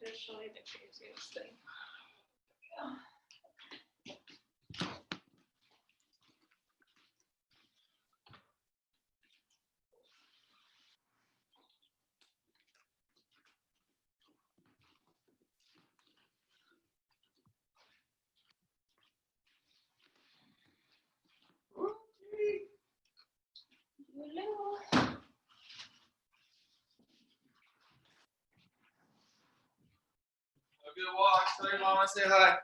Officially the craziest thing. Yeah. Hello. Have a good walk. Tell your mom I say hi.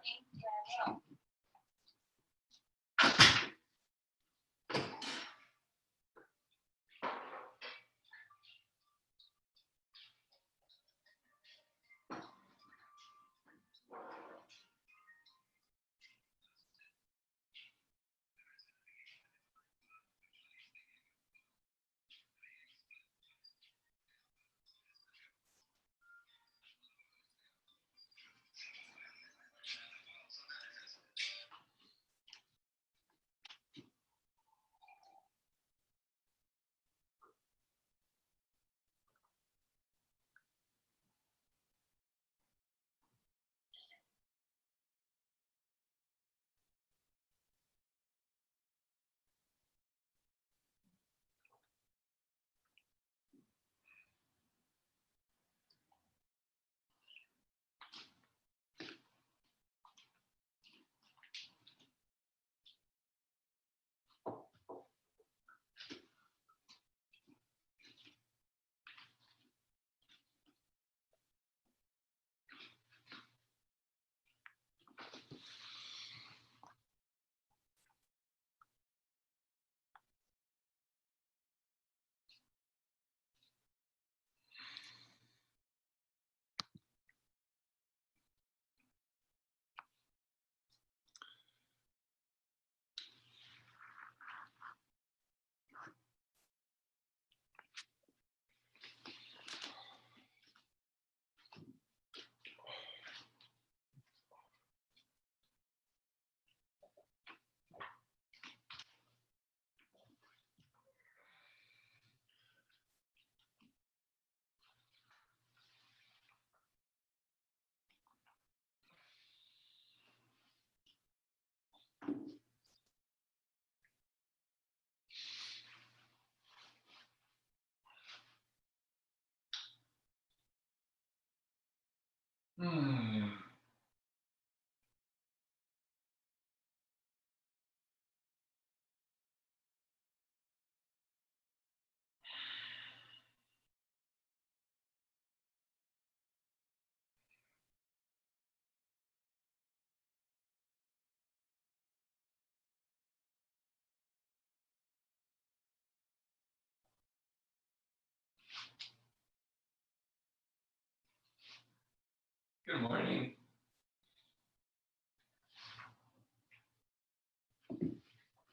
Good morning.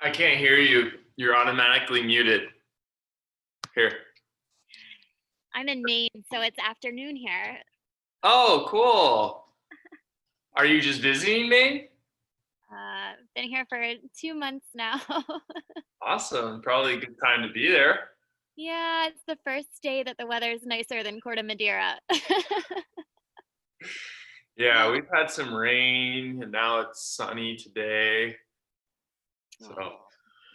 I can't hear you. You're automatically muted. Here. I'm in Maine, so it's afternoon here. Oh, cool. Are you just visiting Maine? Been here for 2 months now. Awesome. Probably a good time to be there. Yeah, it's the first day that the weather's nicer than Corte Madera. Yeah, we've had some rain and now it's sunny today. So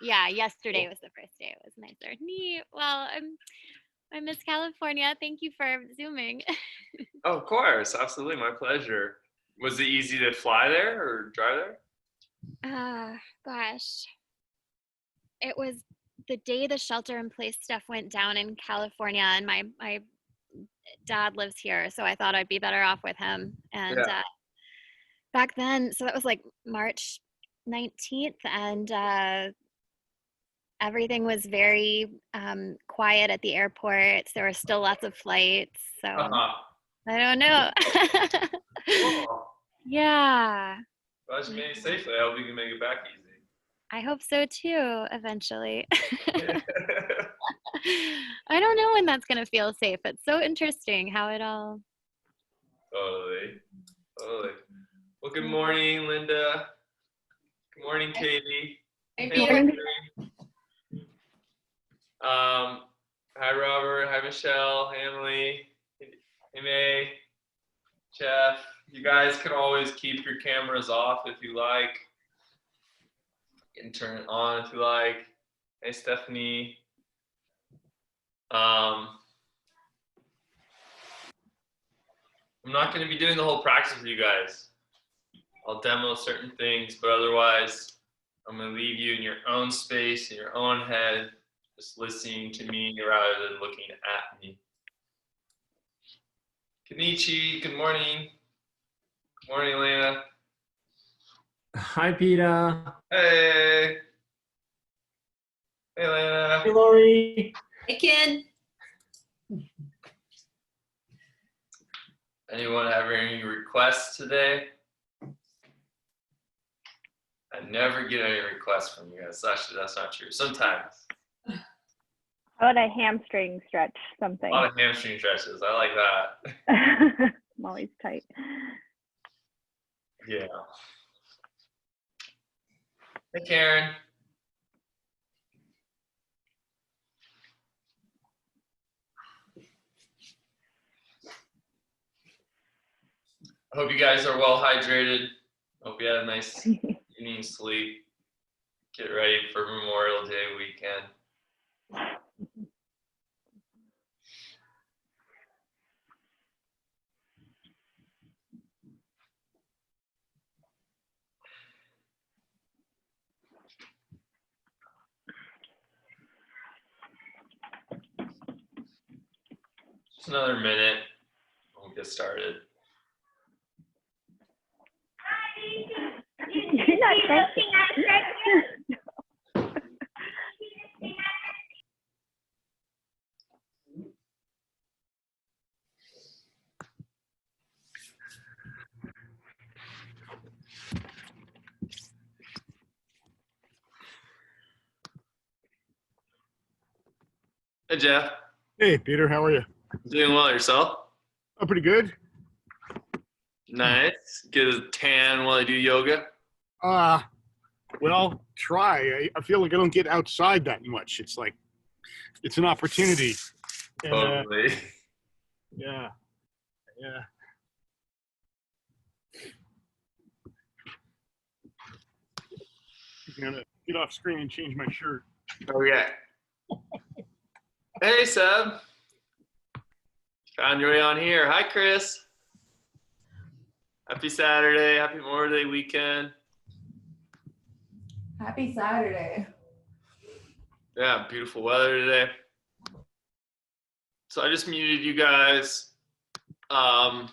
yeah, yesterday was the first day. It was nicer. Neat. Well, I miss California. Thank you for Zooming. Oh, of course, absolutely, my pleasure. Was it easy to fly there or drive there? Gosh. It was the day the shelter in place stuff went down in California, and my dad lives here, so I thought I'd be better off with him. And Yeah. back then, so that was like March 19th, and everything was very quiet at the airports. There were still lots of flights, so I don't know. Cool. Yeah. Glad you made it safely. I hope you can make it back easy. I hope so too, eventually. I don't know when that's going to feel safe. It's so interesting how it all... Totally. Well, good morning, Linda. Good morning, Katie. Good morning. Hi, Robert. Hi, Michelle. Hi, Emily. Hey, May. Jeff. You guys can always keep your cameras off if you like. You can turn it on if you like. Hey, Stephanie. I'm not going to be doing the whole practice with you guys. I'll demo certain things, but otherwise, I'm going to leave you in your own space, in your own head, just listening to me rather than looking at me. Kenichi, good morning. Good morning, Elena. Hi, Peter. Hey. Hey, Elena. Hey, Lori. Hey, Ken. Anyone have any requests today? I never get any requests from you guys. Actually, that's not true. Sometimes. How about a hamstring stretch, something? A lot of hamstring stretches. I like that. I'm always tight. Yeah. Hey, Karen. I hope you guys are well hydrated. Hope you had a nice evening sleep. Get ready for Memorial Day weekend. Just another minute. We'll get started. You're not stretching. Hey, Jeff. Hey, Peter, how are you? Doing well yourself? Oh, pretty good. Nice. Get a tan while I do yoga. Well, try. I feel like I don't get outside that much. It's like, it's an opportunity. And, Totally. yeah. I'm gonna get off screen and change my shirt. Okay. Hey, Seb. Found your way on here. Hi, Chris. Happy Saturday. Happy Memorial Day weekend. Happy Saturday. Yeah, beautiful weather today. So I just muted you guys. I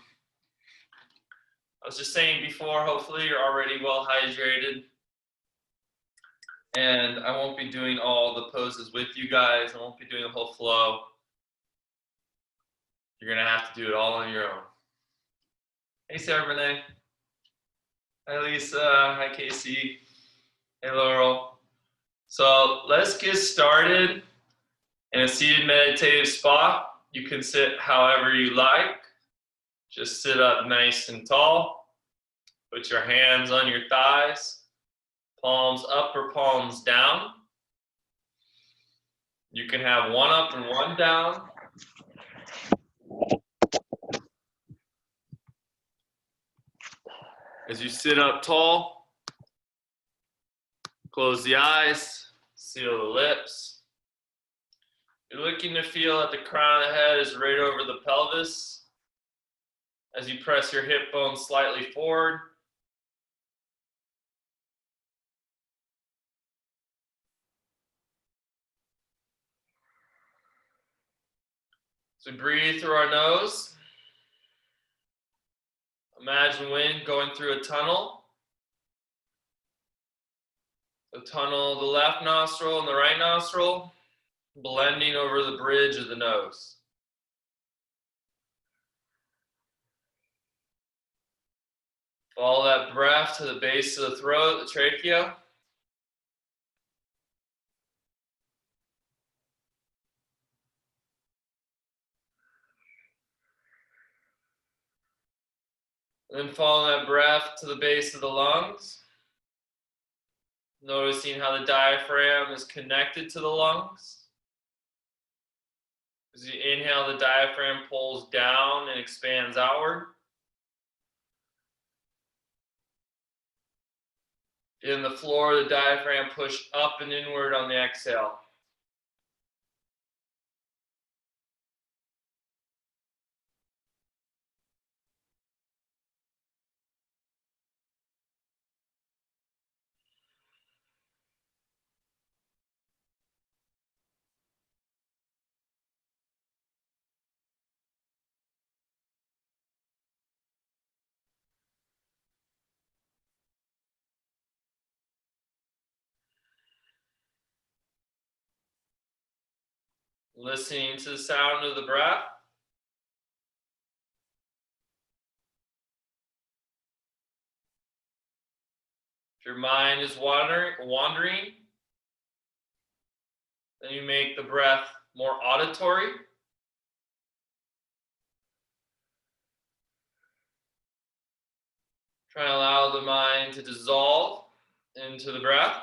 was just saying before, hopefully you're already well hydrated. And I won't be doing all the poses with you guys. I won't be doing the whole flow. You're gonna have to do it all on your own. Hey, Sarah Renee. Hi, Lisa. Hi, Casey. Hey, Laurel. So let's get started in a seated meditative spot. You can sit however you like. Just sit up nice and tall. Put your hands on your thighs. Palms up or palms down. You can have one up and one down. As you sit up tall, close the eyes, seal the lips. You're looking to feel that the crown of the head is right over the pelvis. As you press your hip bone slightly forward. So breathe through our nose. Imagine wind going through a tunnel. The tunnel, the left nostril and the right nostril, blending over the bridge of the nose. Follow that breath to the base of the throat, the trachea. And then follow that breath to the base of the lungs. Noticing how the diaphragm is connected to the lungs. As you inhale, the diaphragm pulls down and expands outward. Feeling the floor of the diaphragm push up and inward on the exhale. Listening to the sound of the breath. If your mind is wandering, then you make the breath more auditory. Try and allow the mind to dissolve into the breath.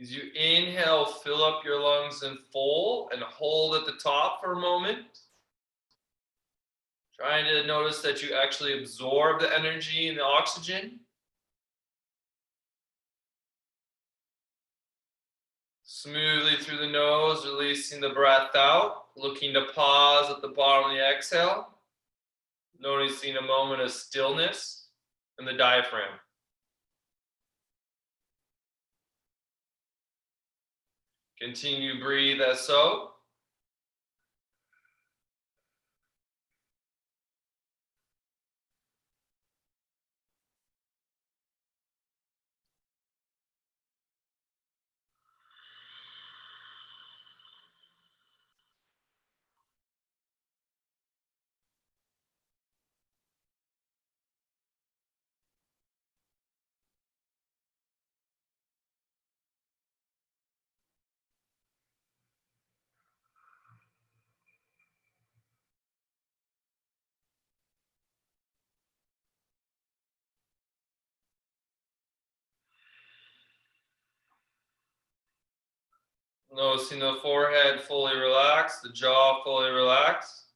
As you inhale, fill up your lungs in full and hold at the top for a moment. Trying to notice that you actually absorb the energy and the oxygen. Smoothly through the nose, releasing the breath out. Looking to pause at the bottom of the exhale. Noticing a moment of stillness in the diaphragm. Continue to breathe as so. Noticing the forehead fully relaxed, the jaw fully relaxed.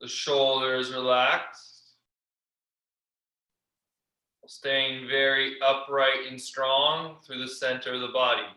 The shoulders relaxed. Staying very upright and strong through the center of the body.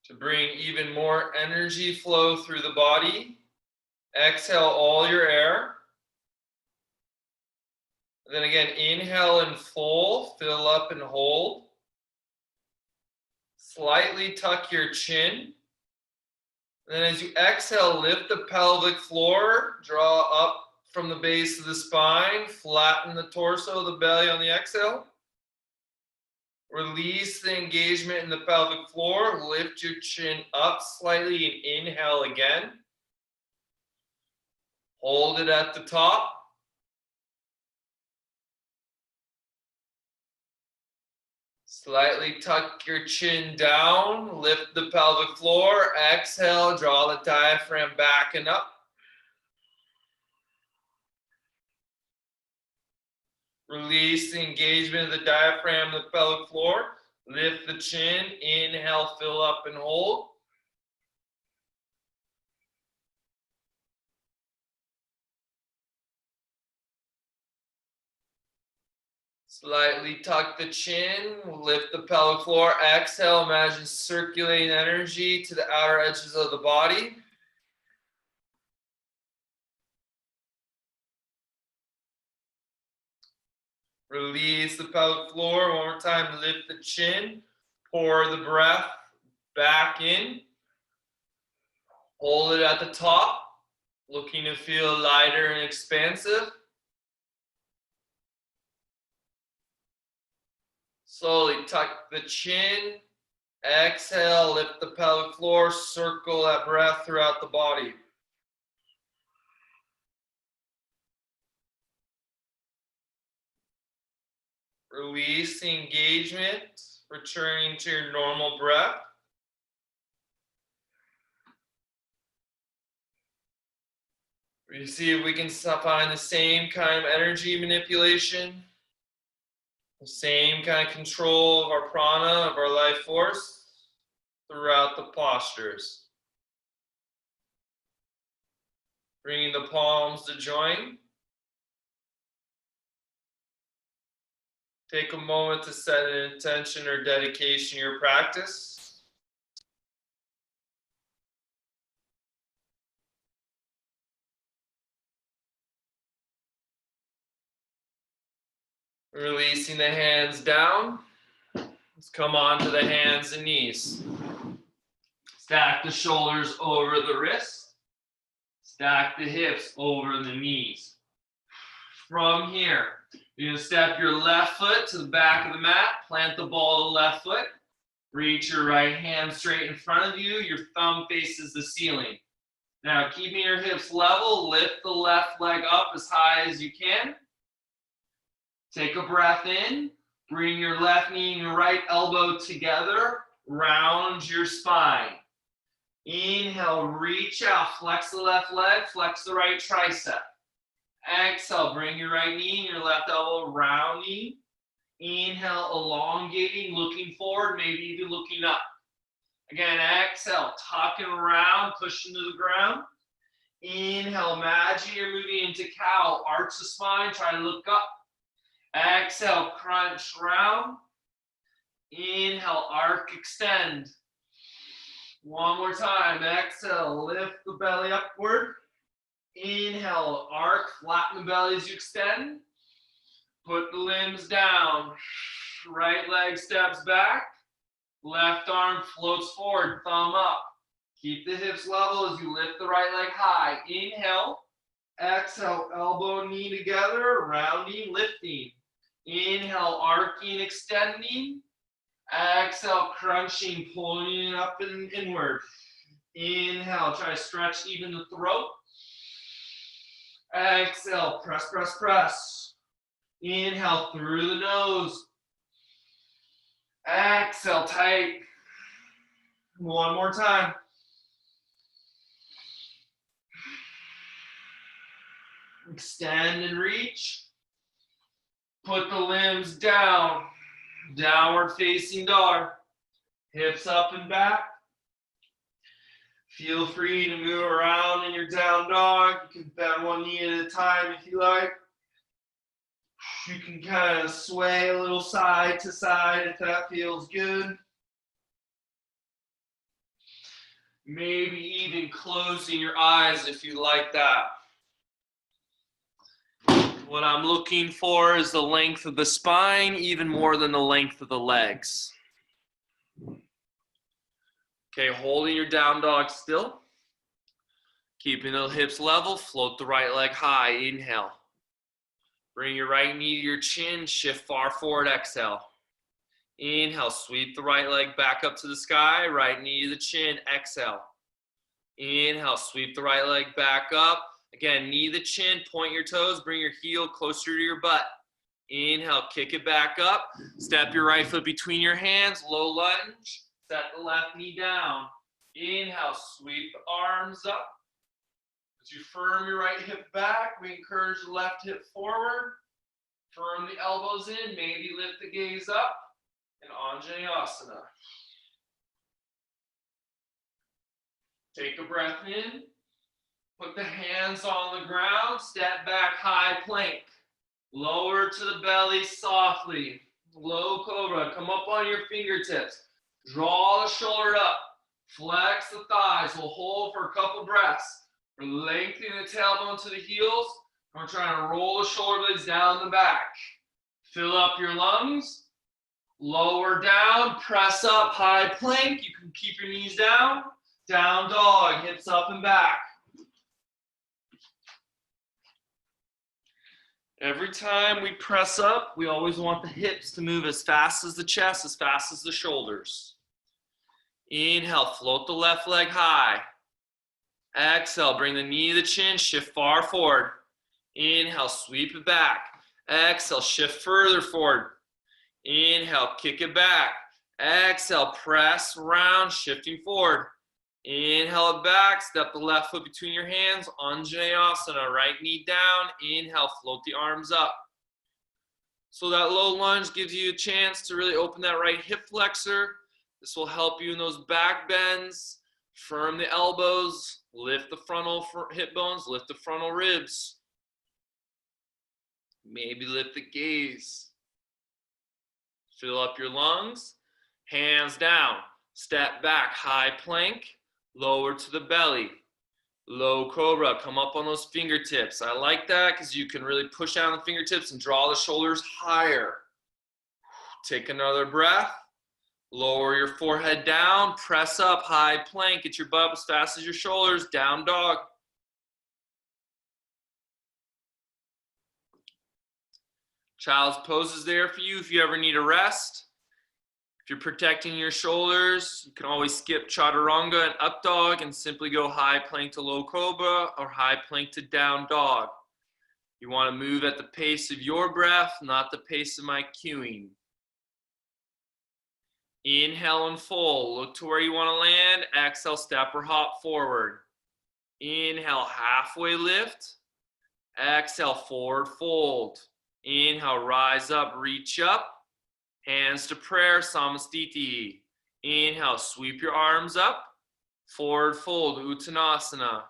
To bring even more energy flow through the body, exhale all your air. And then again, inhale in full, fill up and hold. Slightly tuck your chin. And then as you exhale, lift the pelvic floor, draw up from the base of the spine, flatten the torso, the belly on the exhale. Release the engagement in the pelvic floor, lift your chin up slightly and inhale again. Hold it at the top. Slightly tuck your chin down, lift the pelvic floor, exhale, draw the diaphragm back and up. Release the engagement of the diaphragm, the pelvic floor. Lift the chin, inhale, fill up and hold. Slightly tuck the chin, lift the pelvic floor, exhale, imagine circulating energy to the outer edges of the body. Release the pelvic floor, one more time, lift the chin, pour the breath back in. Hold it at the top, looking to feel lighter and expansive. Slowly tuck the chin, exhale, lift the pelvic floor, circle that breath throughout the body. Release the engagement, returning to your normal breath. We see if we can find the same kind of energy manipulation, the same kind of control of our prana, of our life force throughout the postures. Bringing the palms to join. Take a moment to set an intention or dedication to your practice. Releasing the hands down. Let's come on to the hands and knees. Stack the shoulders over the wrists. Stack the hips over the knees. From here, you're going to step your left foot to the back of the mat. Plant the ball of the left foot. Reach your right hand straight in front of you. Your thumb faces the ceiling. Now, keeping your hips level, lift the left leg up as high as you can. Take a breath in. Bring your left knee and your right elbow together. Round your spine. Inhale, reach out. Flex the left leg. Flex the right tricep. Exhale, bring your right knee and your left elbow rounding. Inhale, elongating, looking forward, maybe even looking up. Again, exhale, tucking around, pushing to the ground. Inhale, imagine you're moving into cow. Arch the spine, try to look up. Exhale, crunch round. Inhale, arc, extend. One more time. Exhale, lift the belly upward. Inhale, arc, flatten the belly as you extend. Put the limbs down. Right leg steps back. Left arm floats forward, thumb up. Keep the hips level as you lift the right leg high. Inhale. Exhale, elbow, knee together, rounding, lifting. Inhale, arcing, extending. Exhale, crunching, pulling it up and inward. Inhale, try to stretch even the throat. Exhale, press, press, press. Inhale through the nose. Exhale, tight. One more time. Extend and reach. Put the limbs down. Downward facing dog. Hips up and back. Feel free to move around in your down dog. You can bend one knee at a time if you like. You can kind of sway a little side to side if that feels good. Maybe even closing your eyes if you like that. What I'm looking for is the length of the spine, even more than the length of the legs. Okay, holding your down dog still. Keeping the hips level, float the right leg high, inhale. Bring your right knee to your chin, shift far forward, exhale. Inhale, sweep the right leg back up to the sky, right knee to the chin, exhale. Inhale, sweep the right leg back up. Again, knee to the chin, point your toes, bring your heel closer to your butt. Inhale, kick it back up. Step your right foot between your hands, low lunge. Set the left knee down. Inhale, sweep the arms up. As you firm your right hip back, we encourage the left hip forward. Firm the elbows in, maybe lift the gaze up. And Anjaneyasana. Take a breath in. Put the hands on the ground. Step back, high plank. Lower to the belly softly. Low cobra. Come up on your fingertips. Draw the shoulder up. Flex the thighs. We'll hold for a couple breaths. We're lengthening the tailbone to the heels. We're trying to roll the shoulder blades down the back. Fill up your lungs. Lower down. Press up. High plank. You can keep your knees down. Down dog. Hips up and back. Every time we press up, we always want the hips to move as fast as the chest, as fast as the shoulders. Inhale, float the left leg high. Exhale, bring the knee to the chin, shift far forward. Inhale, sweep it back. Exhale, shift further forward. Inhale, kick it back. Exhale, press round, shifting forward. Inhale it back, step the left foot between your hands, Anjaneyasana, right knee down. Inhale, float the arms up. So that low lunge gives you a chance to really open that right hip flexor. This will help you in those back bends. Firm the elbows, lift the frontal hip bones, lift the frontal ribs. Maybe lift the gaze. Fill up your lungs, hands down, step back, high plank. Lower to the belly, low cobra, come up on those fingertips. I like that because you can really push down the fingertips and draw the shoulders higher. Take another breath, lower your forehead down, press up, high plank, get your butt as fast as your shoulders, down dog. Child's pose is there for you if you ever need a rest. If you're protecting your shoulders, you can always skip chaturanga and up dog and simply go high plank to low cobra or high plank to down dog. You want to move at the pace of your breath, not the pace of my cueing. Inhale and fold. Look to where you want to land. Exhale, step or hop forward. Inhale, halfway lift. Exhale, forward fold. Inhale, rise up, reach up. Hands to prayer, Samastiti. Inhale, sweep your arms up. Forward fold, Uttanasana.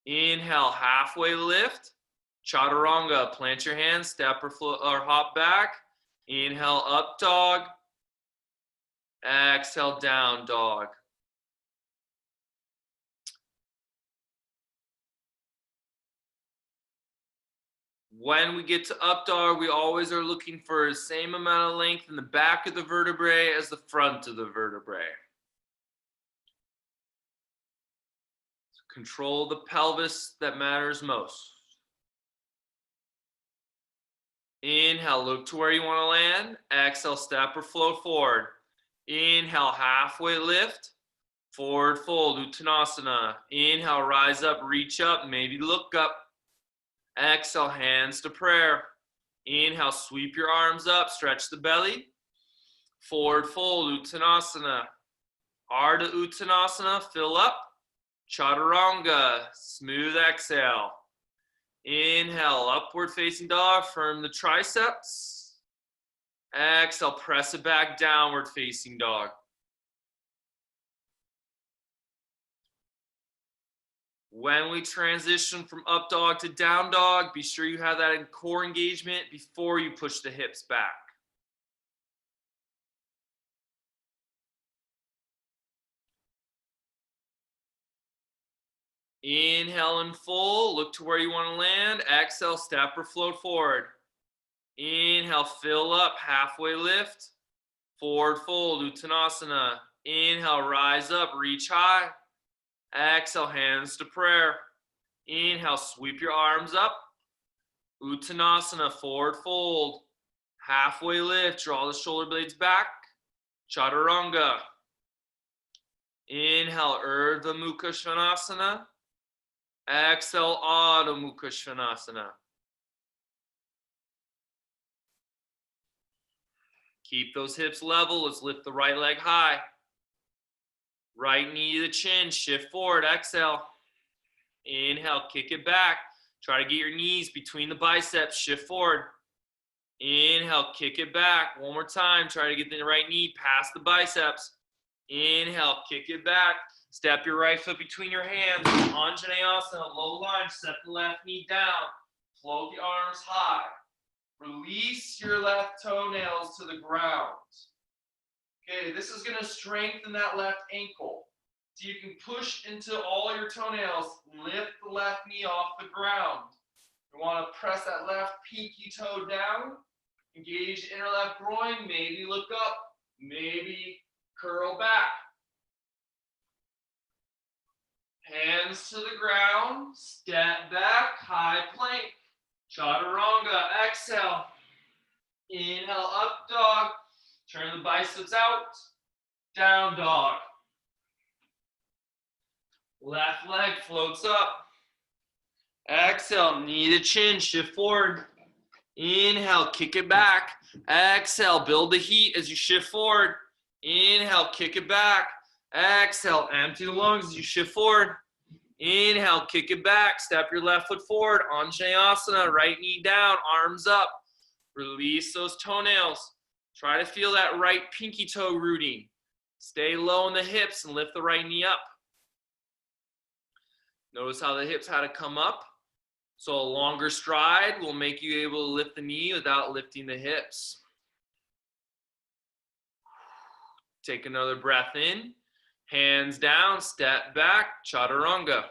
Inhale, halfway lift. Chaturanga, plant your hands, step or hop back. Inhale, up dog. Exhale, down dog. When we get to up dog, we always are looking for the same amount of length in the back of the vertebrae as the front of the vertebrae. Control the pelvis that matters most. Inhale, look to where you want to land. Exhale, step or float forward. Inhale, halfway lift. Forward fold, Uttanasana. Inhale, rise up, reach up, maybe look up. Exhale, hands to prayer. Inhale, sweep your arms up, stretch the belly. Forward fold, Uttanasana. Ardha Uttanasana, fill up. Chaturanga, smooth exhale. Inhale, upward facing dog, firm the triceps. Exhale, press it back, downward facing dog. When we transition from up dog to down dog, be sure you have that in core engagement before you push the hips back. Inhale and full, look to where you want to land. Exhale, step or float forward. Inhale, fill up, halfway lift. Forward fold, Uttanasana. Inhale, rise up, reach high. Exhale, hands to prayer. Inhale, sweep your arms up. Uttanasana, forward fold. Halfway lift, draw the shoulder blades back. Chaturanga. Inhale, Urdhva Mukha Svanasana. Exhale, Adho Mukha Svanasana. Keep those hips level. Let's lift the right leg high. Right knee to the chin, shift forward, exhale. Inhale, kick it back. Try to get your knees between the biceps, shift forward. Inhale, kick it back. One more time, try to get the right knee past the biceps. Inhale, kick it back. Step your right foot between your hands. Anjaneyasana, low lunge, set the left knee down. Float the arms high. Release your left toenails to the ground. Okay, this is going to strengthen that left ankle. So you can push into all your toenails, lift the left knee off the ground. You want to press that left pinky toe down, engage inner left groin, maybe look up, maybe curl back. Hands to the ground, step back, high plank, chaturanga, exhale. Inhale, up dog, turn the biceps out, down dog. Left leg floats up. Exhale, knee to chin, shift forward. Inhale, kick it back. Exhale, build the heat as you shift forward. Inhale, kick it back. Exhale, empty the lungs as you shift forward. Inhale, kick it back. Step your left foot forward. Anjaneyasana, right knee down, arms up. Release those toenails. Try to feel that right pinky toe rooting. Stay low in the hips and lift the right knee up. Notice how the hips had to come up. So a longer stride will make you able to lift the knee without lifting the hips. Take another breath in. Hands down, step back, chaturanga.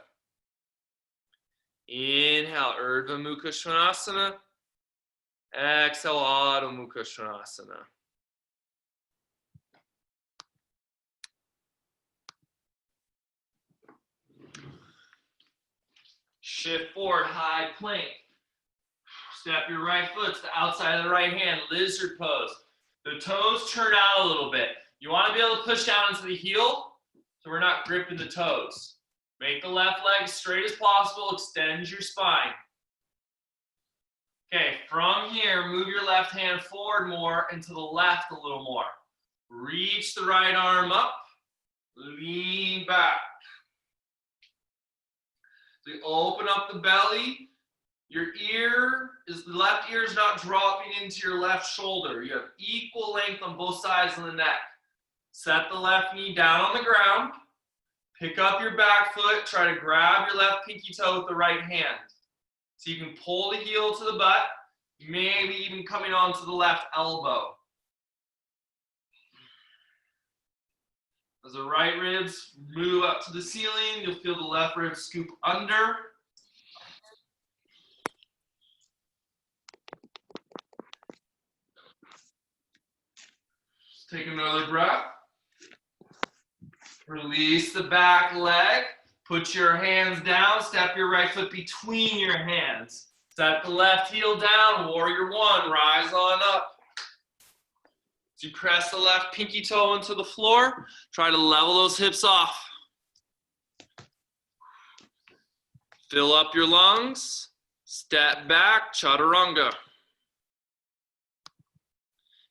Inhale, Urdhva Mukha Svanasana. Exhale, Adho Mukha Svanasana. Shift forward, high plank. Step your right foot to the outside of the right hand, lizard pose. The toes turn out a little bit. You want to be able to push down into the heel so we're not gripping the toes. Make the left leg as straight as possible, extend your spine. Okay, from here, move your left hand forward more and to the left a little more. Reach the right arm up, lean back. So you open up the belly. Your the left ear is not dropping into your left shoulder. You have equal length on both sides of the neck. Set the left knee down on the ground. Pick up your back foot. Try to grab your left pinky toe with the right hand. So you can pull the heel to the butt, maybe even coming onto the left elbow. As the right ribs move up to the ceiling, you'll feel the left rib scoop under. Just take another breath. Release the back leg. Put your hands down. Step your right foot between your hands. Set the left heel down. Warrior one. Rise on up. As you press the left pinky toe into the floor, try to level those hips off. Fill up your lungs. Step back, chaturanga.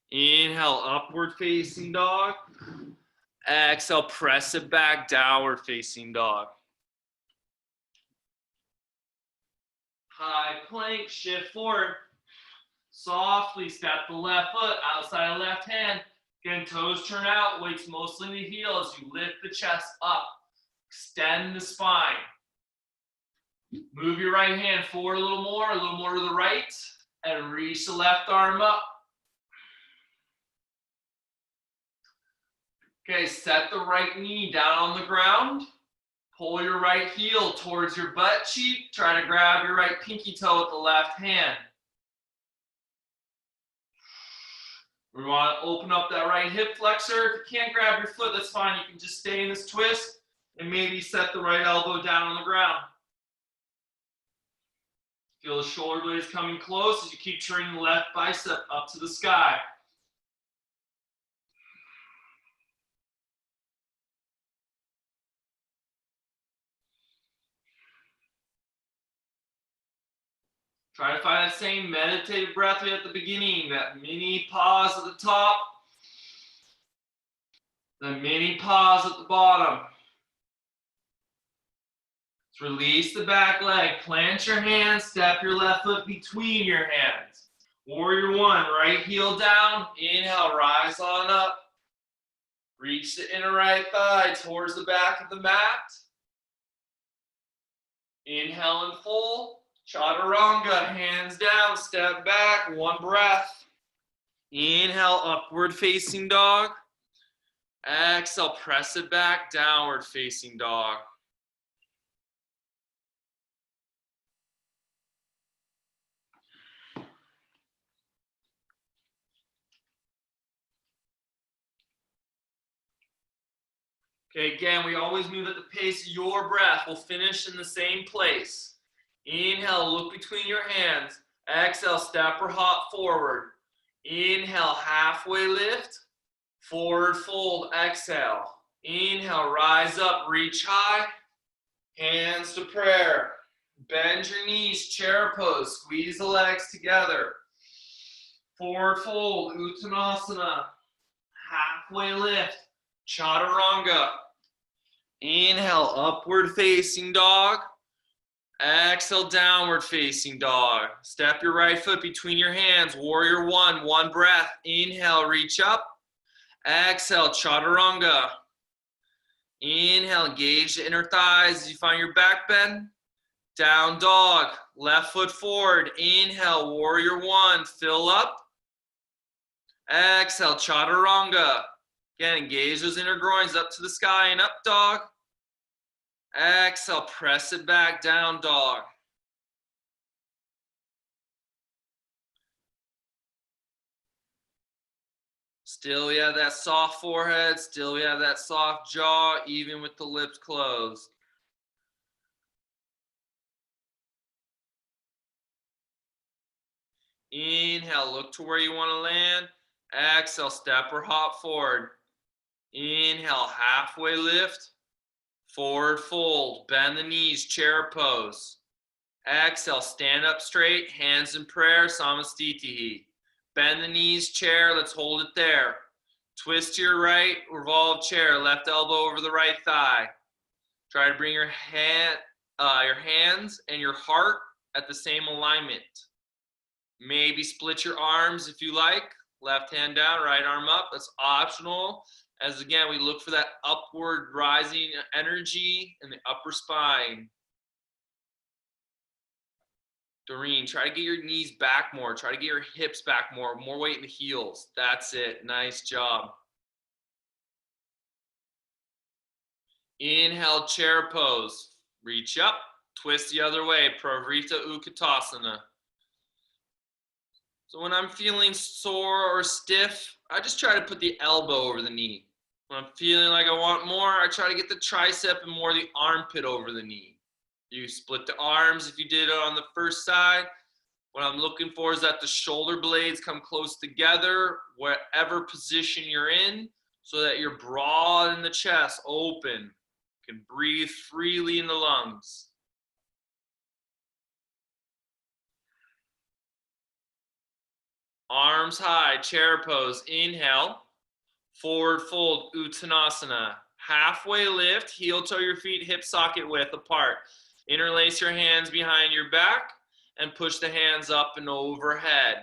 Inhale, upward facing dog. Exhale, press it back, downward facing dog. High plank, shift forward. Softly step the left foot outside of left hand. Again, toes turn out, weights mostly in the heel as you lift the chest up. Extend the spine. Move your right hand forward a little more to the right, and reach the left arm up. Okay, set the right knee down on the ground. Pull your right heel towards your butt cheek. Try to grab your right pinky toe with the left hand. We want to open up that right hip flexor. If you can't grab your foot, that's fine. You can just stay in this twist and maybe set the right elbow down on the ground. Feel the shoulder blades coming close as you keep turning the left bicep up to the sky. Try to find that same meditative breath we had at the beginning, that mini pause at the top, The mini pause at the bottom. Let's release the back leg. Plant your hands. Step your left foot between your hands. Warrior one. Right heel down. Inhale. Rise on up. Reach the inner right thigh towards the back of the mat. Inhale and fold. Chaturanga. Hands down. Step back. One breath. Inhale. Upward facing dog. Exhale. Press it back. Downward facing dog. Okay, again, we always move at the pace of your breath. We'll finish in the same place. Inhale, look between your hands. Exhale, step or hop forward. Inhale, halfway lift. Forward fold, exhale. Inhale, rise up, reach high. Hands to prayer. Bend your knees, chair pose. Squeeze the legs together. Forward fold, Uttanasana. Halfway lift, Chaturanga. Inhale, upward facing dog. Exhale, downward facing dog. Step your right foot between your hands. Warrior one, one breath. Inhale, reach up. Exhale, Chaturanga. Inhale, engage the inner thighs as you find your back bend. Down dog, left foot forward. Inhale, warrior one, fill up. Exhale, Chaturanga. Again, engage those inner groins up to the sky and up dog. Exhale, press it back, down dog. Still we have that soft forehead, still we have that soft jaw, even with the lips closed. Inhale, look to where you want to land. Exhale, step or hop forward. Inhale, halfway lift. Forward fold, bend the knees, chair pose. Exhale, stand up straight, hands in prayer, Samastitihi. Bend the knees, chair, let's hold it there. Twist to your right, revolve chair, left elbow over the right thigh. Try to bring your hands and your heart at the same alignment. Maybe split your arms if you like. Left hand down, right arm up, that's optional. As again, we look for that upward rising energy in the upper spine. Doreen, try to get your knees back more. Try to get your hips back more weight in the heels. That's it. Nice job. Inhale, chair pose. Reach up, twist the other way. Pravrita Uttanasana. So when I'm feeling sore or stiff, I just try to put the elbow over the knee. When I'm feeling like I want more, I try to get the tricep and more the armpit over the knee. You split the arms if you did it on the first side. What I'm looking for is that the shoulder blades come close together, whatever position you're in, so that you're broad in the chest, open. You can breathe freely in the lungs. Arms high, chair pose. Inhale, forward fold, Uttanasana. Halfway lift, heel toe your feet, hip socket width apart. Interlace your hands behind your back and push the hands up and overhead.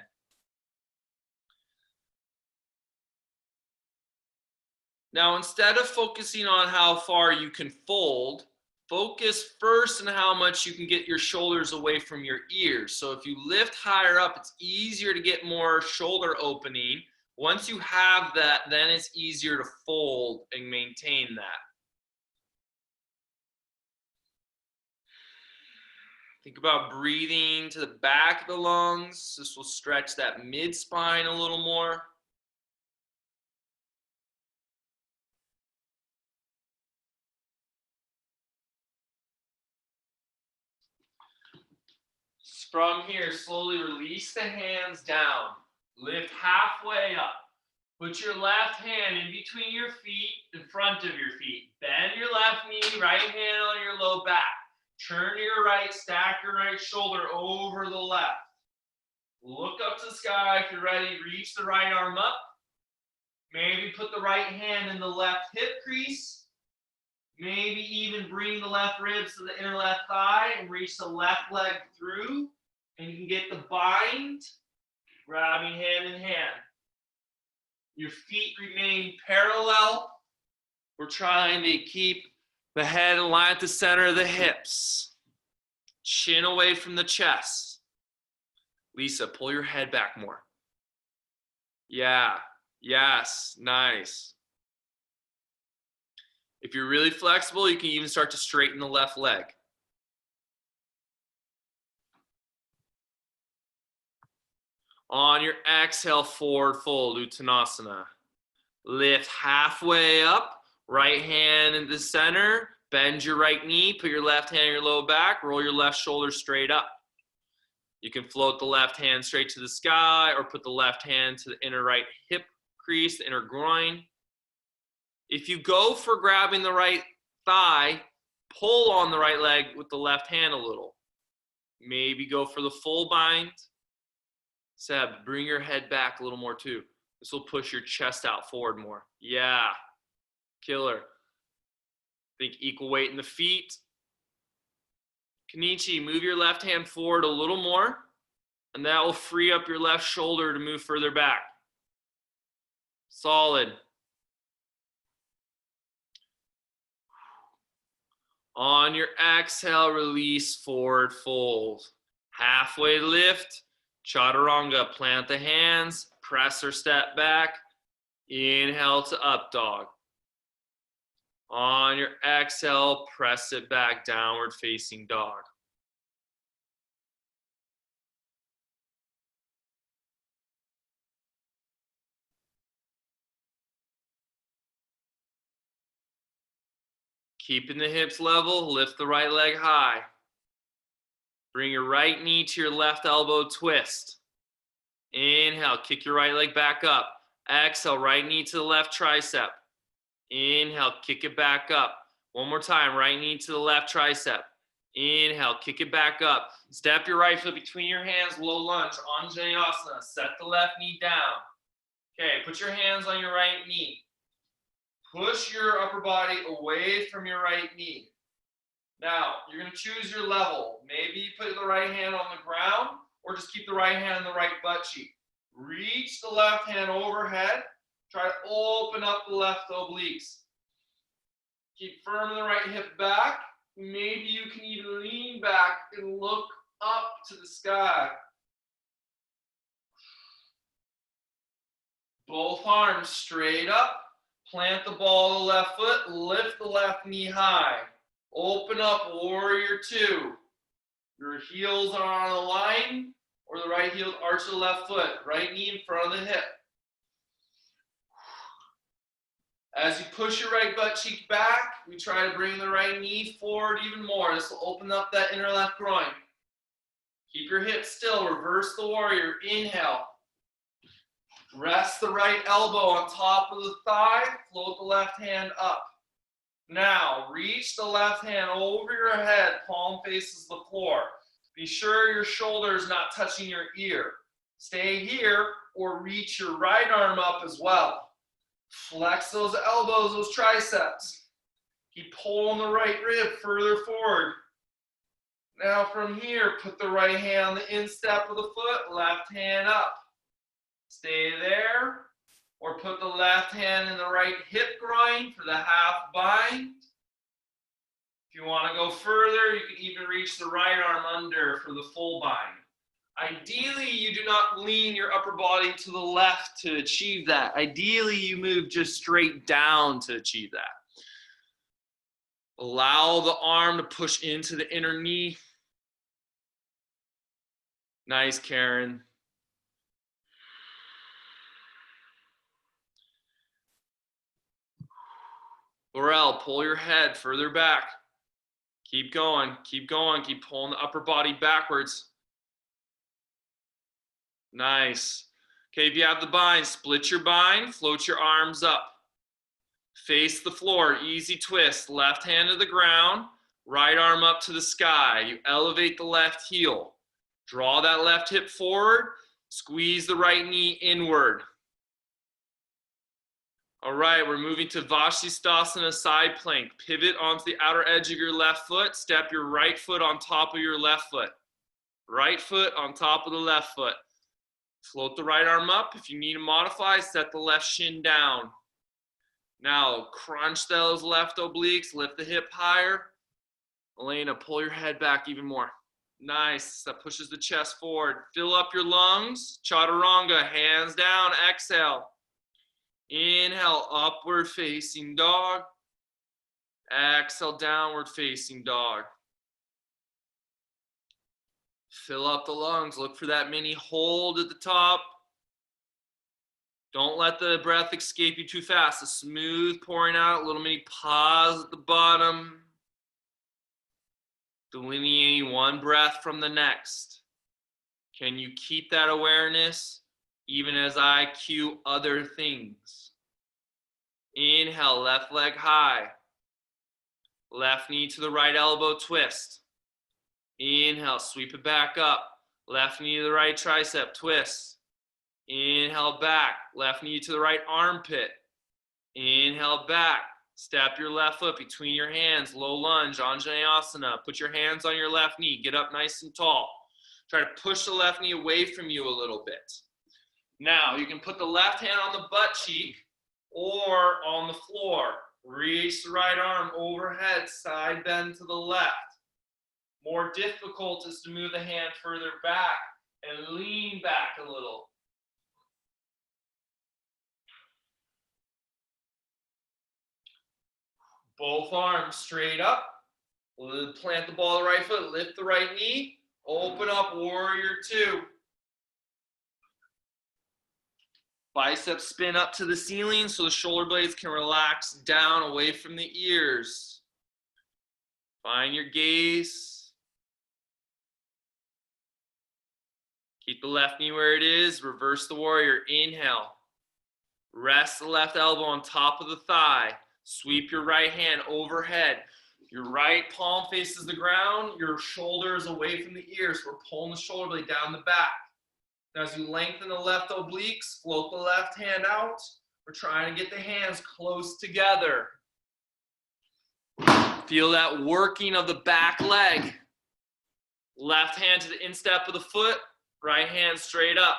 Now, instead of focusing on how far you can fold, focus first on how much you can get your shoulders away from your ears. So if you lift higher up, it's easier to get more shoulder opening. Once you have that, then it's easier to fold and maintain that. Think about breathing to the back of the lungs. This will stretch that mid-spine a little more. From here, slowly release the hands down. Lift halfway up. Put your left hand in between your feet, in front of your feet. Bend your left knee, right hand on your low back. Turn to your right, stack your right shoulder over the left. Look up to the sky if you're ready. Reach the right arm up. Maybe put the right hand in the left hip crease. Maybe even bring the left ribs to the inner left thigh and reach the left leg through. And you can get the bind, grabbing hand in hand. Your feet remain parallel. We're trying to keep the head in line at the center of the hips. Chin away from the chest. Lisa, pull your head back more. Yeah, yes, nice. If you're really flexible, you can even start to straighten the left leg. On your exhale, forward fold, Uttanasana. Lift halfway up, right hand in the center, bend your right knee, put your left hand on your low back, roll your left shoulder straight up. You can float the left hand straight to the sky or put the left hand to the inner right hip crease, the inner groin. If you go for grabbing the right thigh, pull on the right leg with the left hand a little. Maybe go for the full bind. Seb, bring your head back a little more too. This will push your chest out forward more. Yeah, killer. Think equal weight in the feet. Kenichi, move your left hand forward a little more, and that will free up your left shoulder to move further back. Solid. On your exhale, release, forward fold. Halfway lift, chaturanga, plant the hands, press or step back. Inhale to up dog. On your exhale, press it back, downward facing dog. Keeping the hips level, lift the right leg high. Bring your right knee to your left elbow, twist. Inhale, kick your right leg back up. Exhale, right knee to the left tricep. Inhale, kick it back up. One more time, right knee to the left tricep. Inhale, kick it back up. Step your right foot between your hands, low lunge, Anjaneyasana. Set the left knee down. Okay, put your hands on your right knee. Push your upper body away from your right knee. Now, you're going to choose your level. Maybe you put the right hand on the ground, or just keep the right hand on the right butt cheek. Reach the left hand overhead. Try to open up the left obliques. Keep firm in the right hip back. Maybe you can even lean back and look up to the sky. Both arms straight up. Plant the ball of the left foot. Lift the left knee high. Open up, warrior two. Your heels are on a line, or the right heel arch the left foot. Right knee in front of the hip. As you push your right butt cheek back, we try to bring the right knee forward even more. This will open up that inner left groin. Keep your hips still. Reverse the warrior. Inhale. Rest the right elbow on top of the thigh. Float the left hand up. Now, reach the left hand over your head. Palm faces the floor. Be sure your shoulder is not touching your ear. Stay here or reach your right arm up as well. Flex those elbows, those triceps. Keep pulling the right rib further forward. Now from here, put the right hand on the instep of the foot, left hand up. Stay there, or put the left hand in the right hip groin for the half bind. If you want to go further, you can even reach the right arm under for the full bind. Ideally, you do not lean your upper body to the left to achieve that. Ideally, you move just straight down to achieve that. Allow the arm to push into the inner knee. Nice, Karen. Laurel, pull your head further back. Keep going, keep going. Keep pulling the upper body backwards. Nice. Okay, if you have the bind, split your bind, float your arms up. Face the floor, easy twist. Left hand to the ground, right arm up to the sky. You elevate the left heel. Draw that left hip forward, squeeze the right knee inward. All right, we're moving to Vashisthasana side plank. Pivot onto the outer edge of your left foot. Step your right foot on top of your left foot. Right foot on top of the left foot. Float the right arm up. If you need to modify, set the left shin down. Now, crunch those left obliques. Lift the hip higher. Elena, pull your head back even more. Nice. That pushes the chest forward. Fill up your lungs. Chaturanga. Hands down. Exhale. Inhale, upward facing dog. Exhale, downward facing dog. Fill up the lungs. Look for that mini hold at the top. Don't let the breath escape you too fast. A smooth pouring out, little mini pause at the bottom. Delineating one breath from the next. Can you keep that awareness even as I cue other things? Inhale, left leg high. Left knee to the right elbow, twist. Inhale, sweep it back up. Left knee to the right tricep, twist. Inhale, back. Left knee to the right armpit. Inhale, back. Step your left foot between your hands, low lunge, Anjaneyasana. Put your hands on your left knee. Get up nice and tall. Try to push the left knee away from you a little bit. Now, you can put the left hand on the butt cheek or on the floor. Reach the right arm overhead, side bend to the left. More difficult is to move the hand further back and lean back a little. Both arms straight up. Plant the ball of the right foot, lift the right knee, open up, warrior two. Biceps spin up to the ceiling so the shoulder blades can relax down away from the ears. Find your gaze. Keep the left knee where it is. Reverse the warrior. Inhale. Rest the left elbow on top of the thigh. Sweep your right hand overhead. Your right palm faces the ground. Your shoulders away from the ears. We're pulling the shoulder blade down the back. Now, as you lengthen the left obliques, float the left hand out. We're trying to get the hands close together. Feel that working of the back leg. Left hand to the instep of the foot, right hand straight up.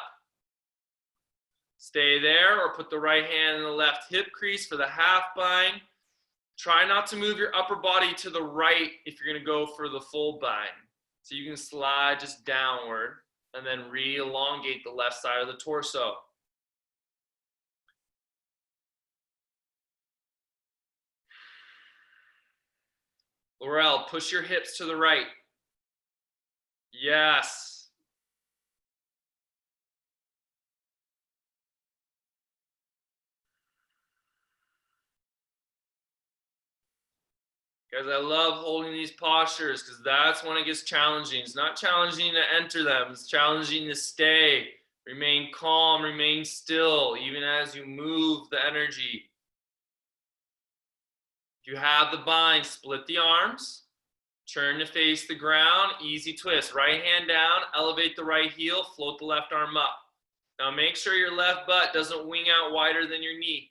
Stay there or put the right hand in the left hip crease for the half bind. Try not to move your upper body to the right if you're going to go for the full bind. So you can slide just downward and then re-elongate the left side of the torso. Laurel, push your hips to the right. Yes. Guys, I love holding these postures because that's when it gets challenging. It's not challenging to enter them. It's challenging to stay, remain calm, remain still, even as you move the energy. If you have the bind, split the arms, turn to face the ground, easy twist. Right hand down, elevate the right heel, float the left arm up. Now make sure your left butt doesn't wing out wider than your knee.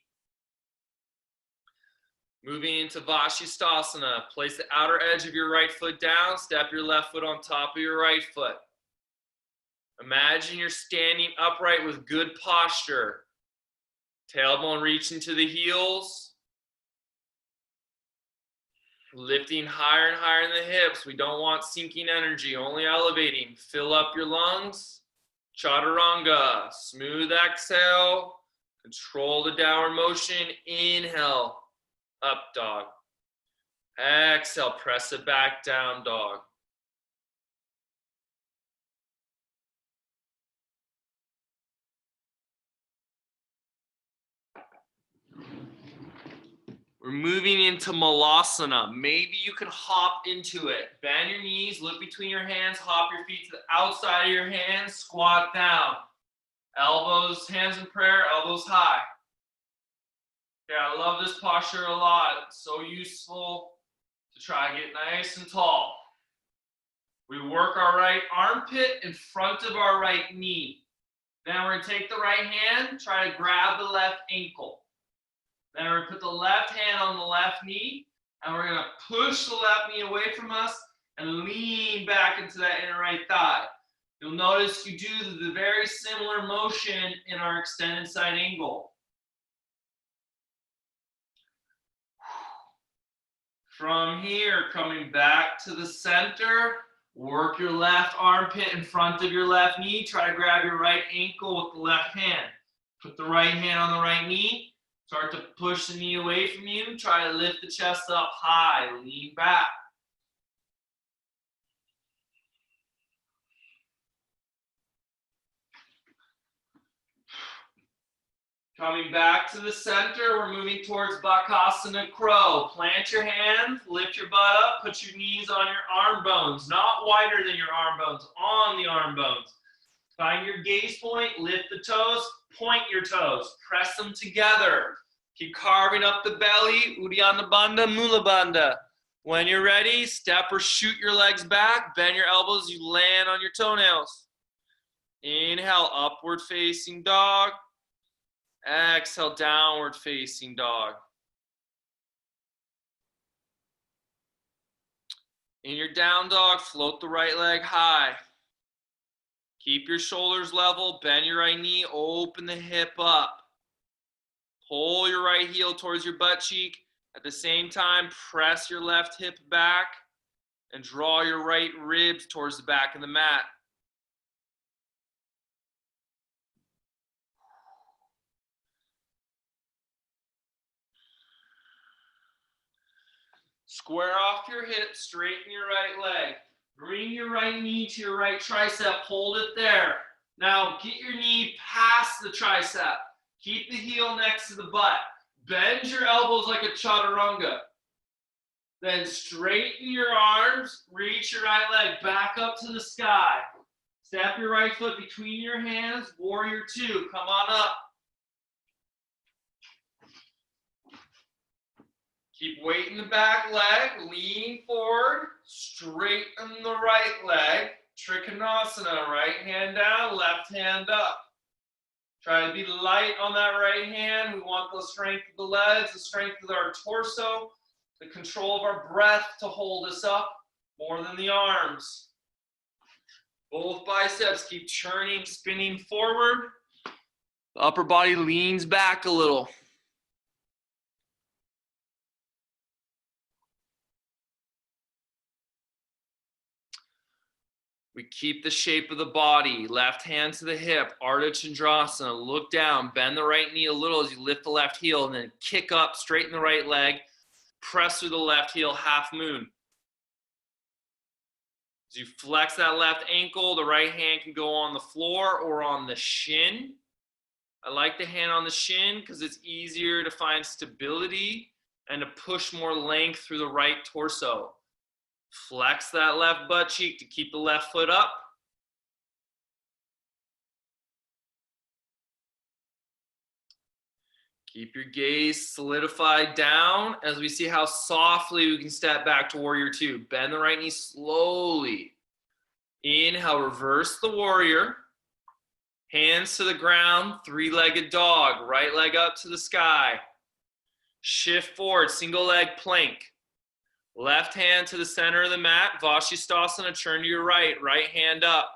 Moving into Vashisthasana, place the outer edge of your right foot down, step your left foot on top of your right foot. Imagine you're standing upright with good posture. Tailbone reaching to the heels. Lifting higher and higher in the hips. We don't want sinking energy, only elevating. Fill up your lungs. Chaturanga, smooth exhale. Control the downward motion. Inhale. Up dog. Exhale, press it back down dog. We're moving into Malasana. Maybe you can hop into it. Bend your knees, look between your hands, hop your feet to the outside of your hands, squat down. Elbows, hands in prayer, elbows high. Yeah, I love this posture a lot. It's so useful to try and get nice and tall. We work our right armpit in front of our right knee. Then we're going to take the right hand, try to grab the left ankle. Then we're going to put the left hand on the left knee, and we're going to push the left knee away from us and lean back into that inner right thigh. You'll notice you do the very similar motion in our extended side angle. From here, coming back to the center, work your left armpit in front of your left knee. Try to grab your right ankle with the left hand. Put the right hand on the right knee. Start to push the knee away from you. Try to lift the chest up high. Lean back. Coming back to the center, we're moving towards Bakasana Crow. Plant your hands, lift your butt up, put your knees on your arm bones, not wider than your arm bones, on the arm bones. Find your gaze point, lift the toes, point your toes, press them together. Keep carving up the belly, Uddiyana Bandha, Mula Bandha. When you're ready, step or shoot your legs back, bend your elbows, you land on your toenails. Inhale, upward facing dog. Exhale, downward facing dog. In your down dog, float the right leg high. Keep your shoulders level, bend your right knee, open the hip up. Pull your right heel towards your butt cheek. At the same time, press your left hip back and draw your right ribs towards the back of the mat. Square off your hips, straighten your right leg. Bring your right knee to your right tricep, hold it there. Now get your knee past the tricep. Keep the heel next to the butt. Bend your elbows like a chaturanga. Then straighten your arms, reach your right leg back up to the sky. Step your right foot between your hands, warrior two, come on up. Keep weight in the back leg, lean forward, straighten the right leg, Trikonasana, right hand down, left hand up. Try to be light on that right hand. We want the strength of the legs, the strength of our torso, the control of our breath to hold us up more than the arms. Both biceps keep churning, spinning forward. The upper body leans back a little. We keep the shape of the body, left hand to the hip, Ardha Chandrasana, look down, bend the right knee a little as you lift the left heel, and then kick up, straighten the right leg, press through the left heel, half moon. As you flex that left ankle, the right hand can go on the floor or on the shin. I like the hand on the shin because it's easier to find stability and to push more length through the right torso. Flex that left butt cheek to keep the left foot up. Keep your gaze solidified down as we see how softly we can step back to warrior two. Bend the right knee slowly. Inhale, reverse the warrior. Hands to the ground, three-legged dog. Right leg up to the sky. Shift forward, single leg plank. Left hand to the center of the mat, Vashisthasana, turn to your right, right hand up.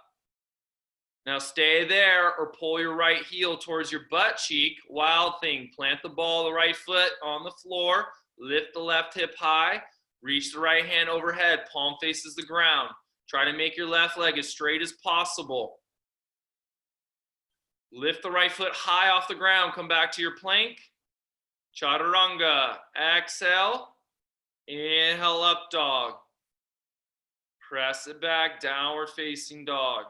Now stay there or pull your right heel towards your butt cheek, wild thing. Plant the ball of the right foot on the floor, lift the left hip high, reach the right hand overhead, palm faces the ground. Try to make your left leg as straight as possible. Lift the right foot high off the ground, come back to your plank. Chaturanga, exhale. Inhale, up dog. Press it back, downward facing dog.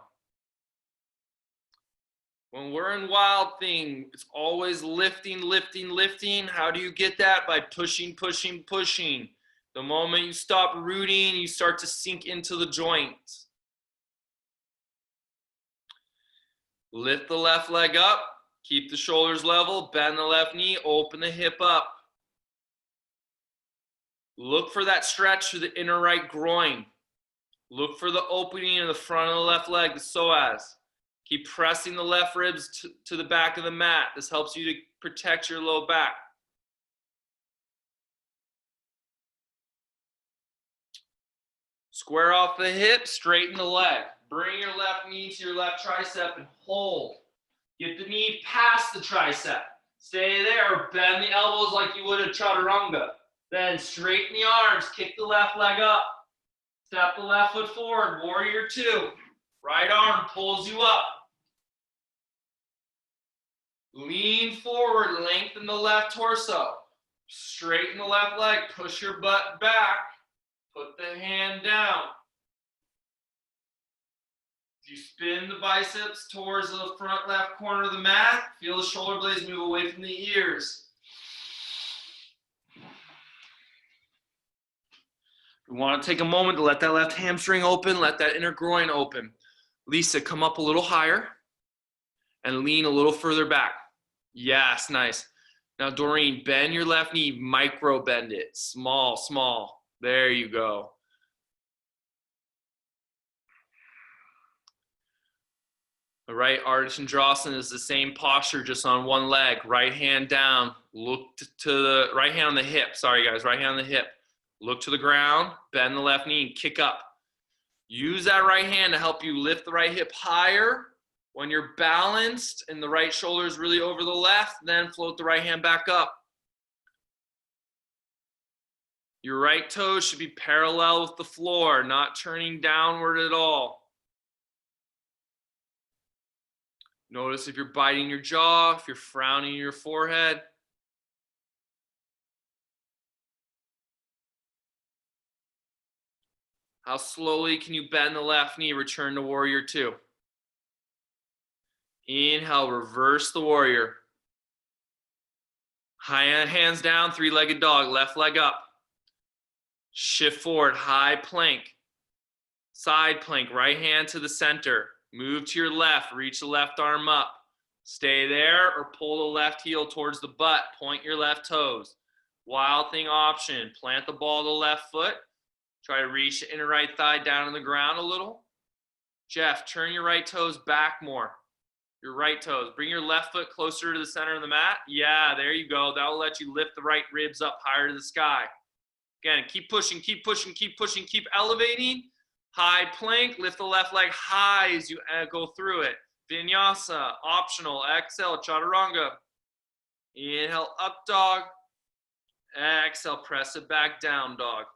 When we're in wild thing, it's always lifting, lifting, lifting. How do you get that? By pushing, pushing, pushing. The moment you stop rooting, you start to sink into the joints. Lift the left leg up, keep the shoulders level, bend the left knee, open the hip up. Look for that stretch through the inner right groin. Look for the opening in the front of the left leg, the psoas. Keep pressing the left ribs to the back of the mat. This helps you to protect your low back. Square off the hip, straighten the leg. Bring your left knee to your left tricep and hold. Get the knee past the tricep. Stay there, bend the elbows like you would a chaturanga. Then straighten the arms, kick the left leg up. Step the left foot forward, warrior two. Right arm pulls you up. Lean forward, lengthen the left torso. Straighten the left leg, push your butt back. Put the hand down. You spin the biceps towards the front left corner of the mat. Feel the shoulder blades move away from the ears. We want to take a moment to let that left hamstring open, let that inner groin open. Lisa, come up a little higher and lean a little further back. Yes, nice. Now, Doreen, bend your left knee, micro bend it. Small, small. There you go. The right Ardha is the same posture, just on one leg. Right hand down. Look to the right hand on the hip. Sorry, guys. Right hand on the hip. Look to the ground. Bend the left knee and kick up. Use that right hand to help you lift the right hip higher. When you're balanced and the right shoulder is really over the left, then float the right hand back up. Your right toes should be parallel with the floor, not turning downward at all. Notice if you're biting your jaw, if you're frowning your forehead. How slowly can you bend the left knee, return to warrior two? Inhale, reverse the warrior. High hands down, three-legged dog, left leg up. Shift forward, high plank. Side plank, right hand to the center. Move to your left, reach the left arm up. Stay there or pull the left heel towards the butt. Point your left toes. Wild thing option, plant the ball to the left foot. Try to reach the inner right thigh down on the ground a little. Jeff, turn your right toes back more. Your right toes. Bring your left foot closer to the center of the mat. Yeah, there you go. That will let you lift the right ribs up higher to the sky. Again, keep pushing, keep pushing, keep pushing, keep elevating. High plank, lift the left leg high as you go through it. Vinyasa, optional. Exhale, chaturanga. Inhale, up dog. Exhale, press it back down, dog.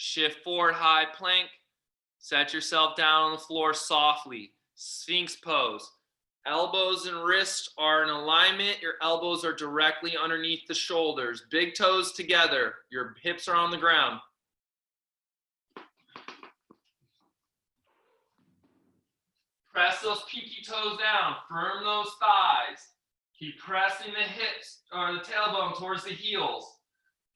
Shift forward, high plank. Set yourself down on the floor softly. Sphinx pose. Elbows and wrists are in alignment. Your elbows are directly underneath the shoulders. Big toes together. Your hips are on the ground. Press those pinky toes down. Firm those thighs. Keep pressing the hips or the tailbone towards the heels.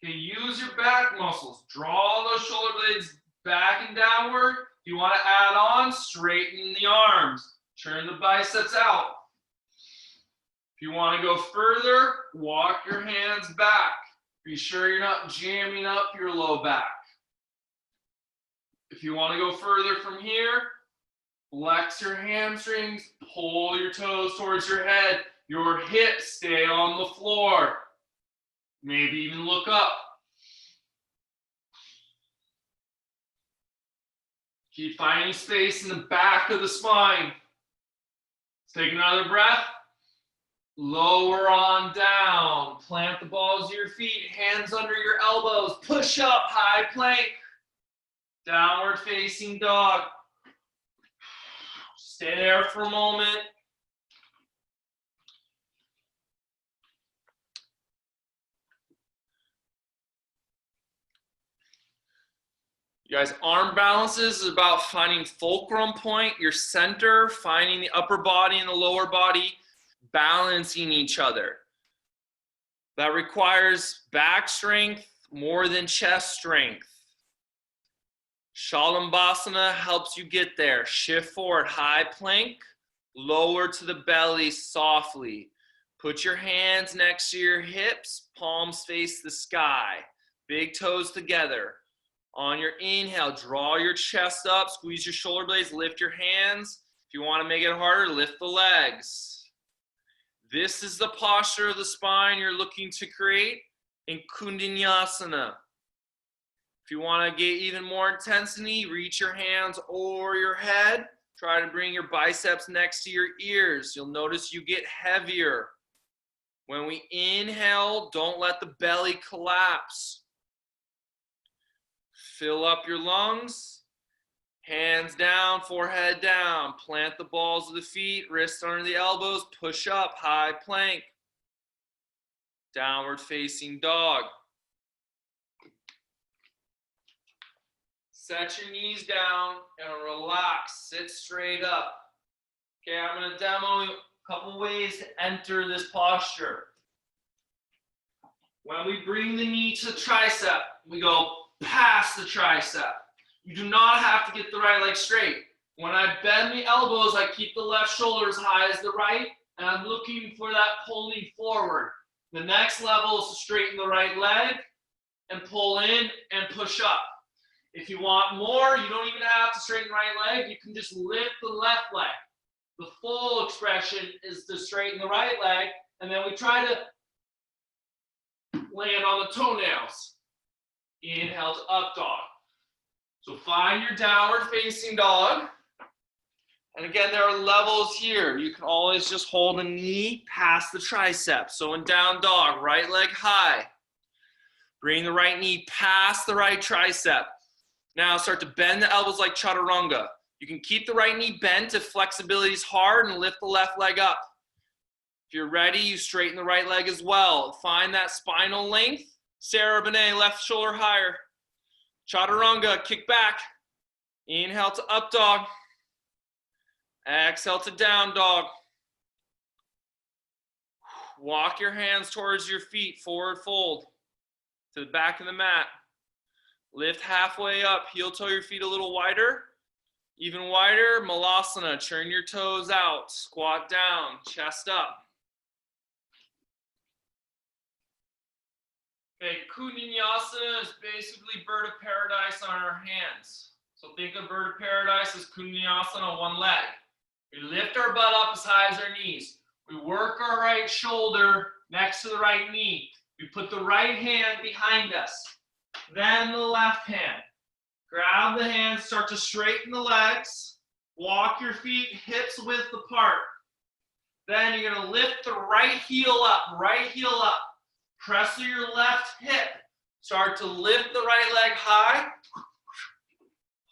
Okay, use your back muscles. Draw those shoulder blades back and downward. If you want to add on, straighten the arms. Turn the biceps out. If you want to go further, walk your hands back. Be sure you're not jamming up your low back. If you want to go further from here, flex your hamstrings, pull your toes towards your head. Your hips stay on the floor. Maybe even look up. Keep finding space in the back of the spine. Let's take another breath. Lower on down. Plant the balls of your feet, hands under your elbows. Push up, high plank. Downward facing dog. Stay there for a moment. You guys, arm balances is about finding fulcrum point, your center, finding the upper body and the lower body, balancing each other. That requires back strength more than chest strength. Shalambhasana helps you get there. Shift forward, high plank, lower to the belly softly. Put your hands next to your hips, palms face the sky. Big toes together. On your inhale, draw your chest up, squeeze your shoulder blades, lift your hands. If you want to make it harder, lift the legs. This is the posture of the spine you're looking to create in Kundalini. If you want to get even more intensity, reach your hands over your head. Try to bring your biceps next to your ears. You'll notice you get heavier. When we inhale, don't let the belly collapse. Fill up your lungs. Hands down, forehead down. Plant the balls of the feet, wrists under the elbows. Push up, high plank. Downward facing dog. Set your knees down and relax. Sit straight up. Okay, I'm going to demo a couple ways to enter this posture. When we bring the knee to the tricep, we go past the tricep. You do not have to get the right leg straight. When I bend the elbows, I keep the left shoulder as high as the right, and I'm looking for that pulling forward. The next level is to straighten the right leg and pull in and push up. If you want more, you don't even have to straighten the right leg. You can just lift the left leg. The full expression is to straighten the right leg, and then we try to land on the toenails. Inhale to up dog. So find your downward facing dog. And again, there are levels here. You can always just hold a knee past the tricep. So in down dog, right leg high. Bring the right knee past the right tricep. Now start to bend the elbows like chaturanga. You can keep the right knee bent if flexibility is hard and lift the left leg up. If you're ready, you straighten the right leg as well. Find that spinal length. Sarah Benet, left shoulder higher. Chaturanga, kick back. Inhale to up dog. Exhale to down dog. Walk your hands towards your feet, forward fold to the back of the mat. Lift halfway up, heel toe your feet a little wider. Even wider, Malasana, turn your toes out, squat down, chest up. Okay, Kundalini is basically bird of paradise on our hands. So think of bird of paradise as Kundalini on one leg. We lift our butt up as high as our knees. We work our right shoulder next to the right knee. We put the right hand behind us. Then the left hand. Grab the hands, start to straighten the legs. Walk your feet hips width apart. Then you're going to lift the right heel up, right heel up. Press through your left hip. Start to lift the right leg high.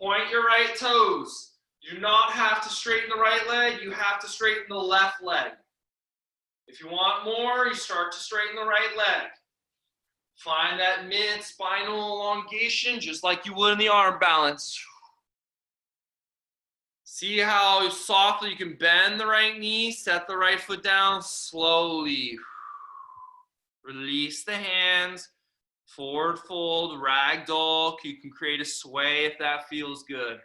Point your right toes. You do not have to straighten the right leg. You have to straighten the left leg. If you want more, you start to straighten the right leg. Find that mid-spinal elongation just like you would in the arm balance. See how softly you can bend the right knee, set the right foot down slowly. Release the hands, forward fold, ragdoll. You can create a sway if that feels good.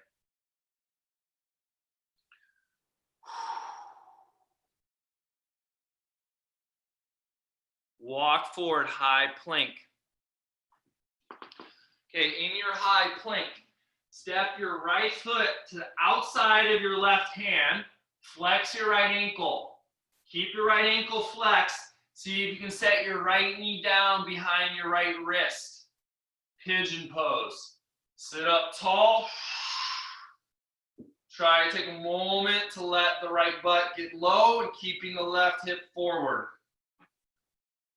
Walk forward, high plank. Okay, in your high plank, step your right foot to the outside of your left hand, flex your right ankle. Keep your right ankle flexed. See if you can set your right knee down behind your right wrist. Pigeon pose. Sit up tall. Try to take a moment to let the right butt get low and keeping the left hip forward.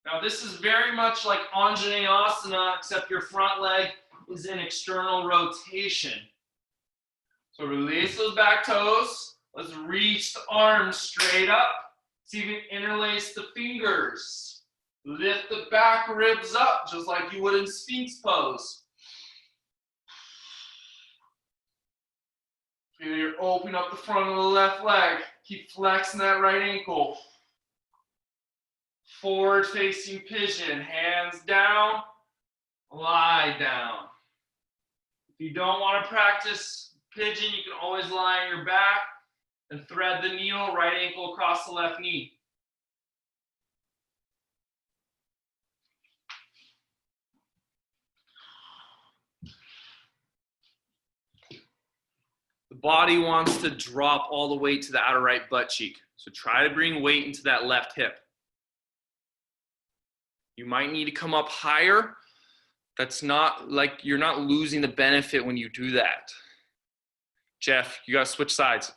Now this is very much like Anjaneyasana, except your front leg is in external rotation. So release those back toes. Let's reach the arms straight up. See if you can interlace the fingers. Lift the back ribs up, just like you would in Sphinx pose. Feel you open up the front of the left leg. Keep flexing that right ankle. Forward facing pigeon, hands down, lie down. If you don't want to practice pigeon, you can always lie on your back and thread the needle, right ankle across the left knee. body wants to drop all the weight to the outer right butt cheek. So try to bring weight into that left hip. You might need to come up higher. That's not like you're not losing the benefit when you do that. Jeff, you got to switch sides.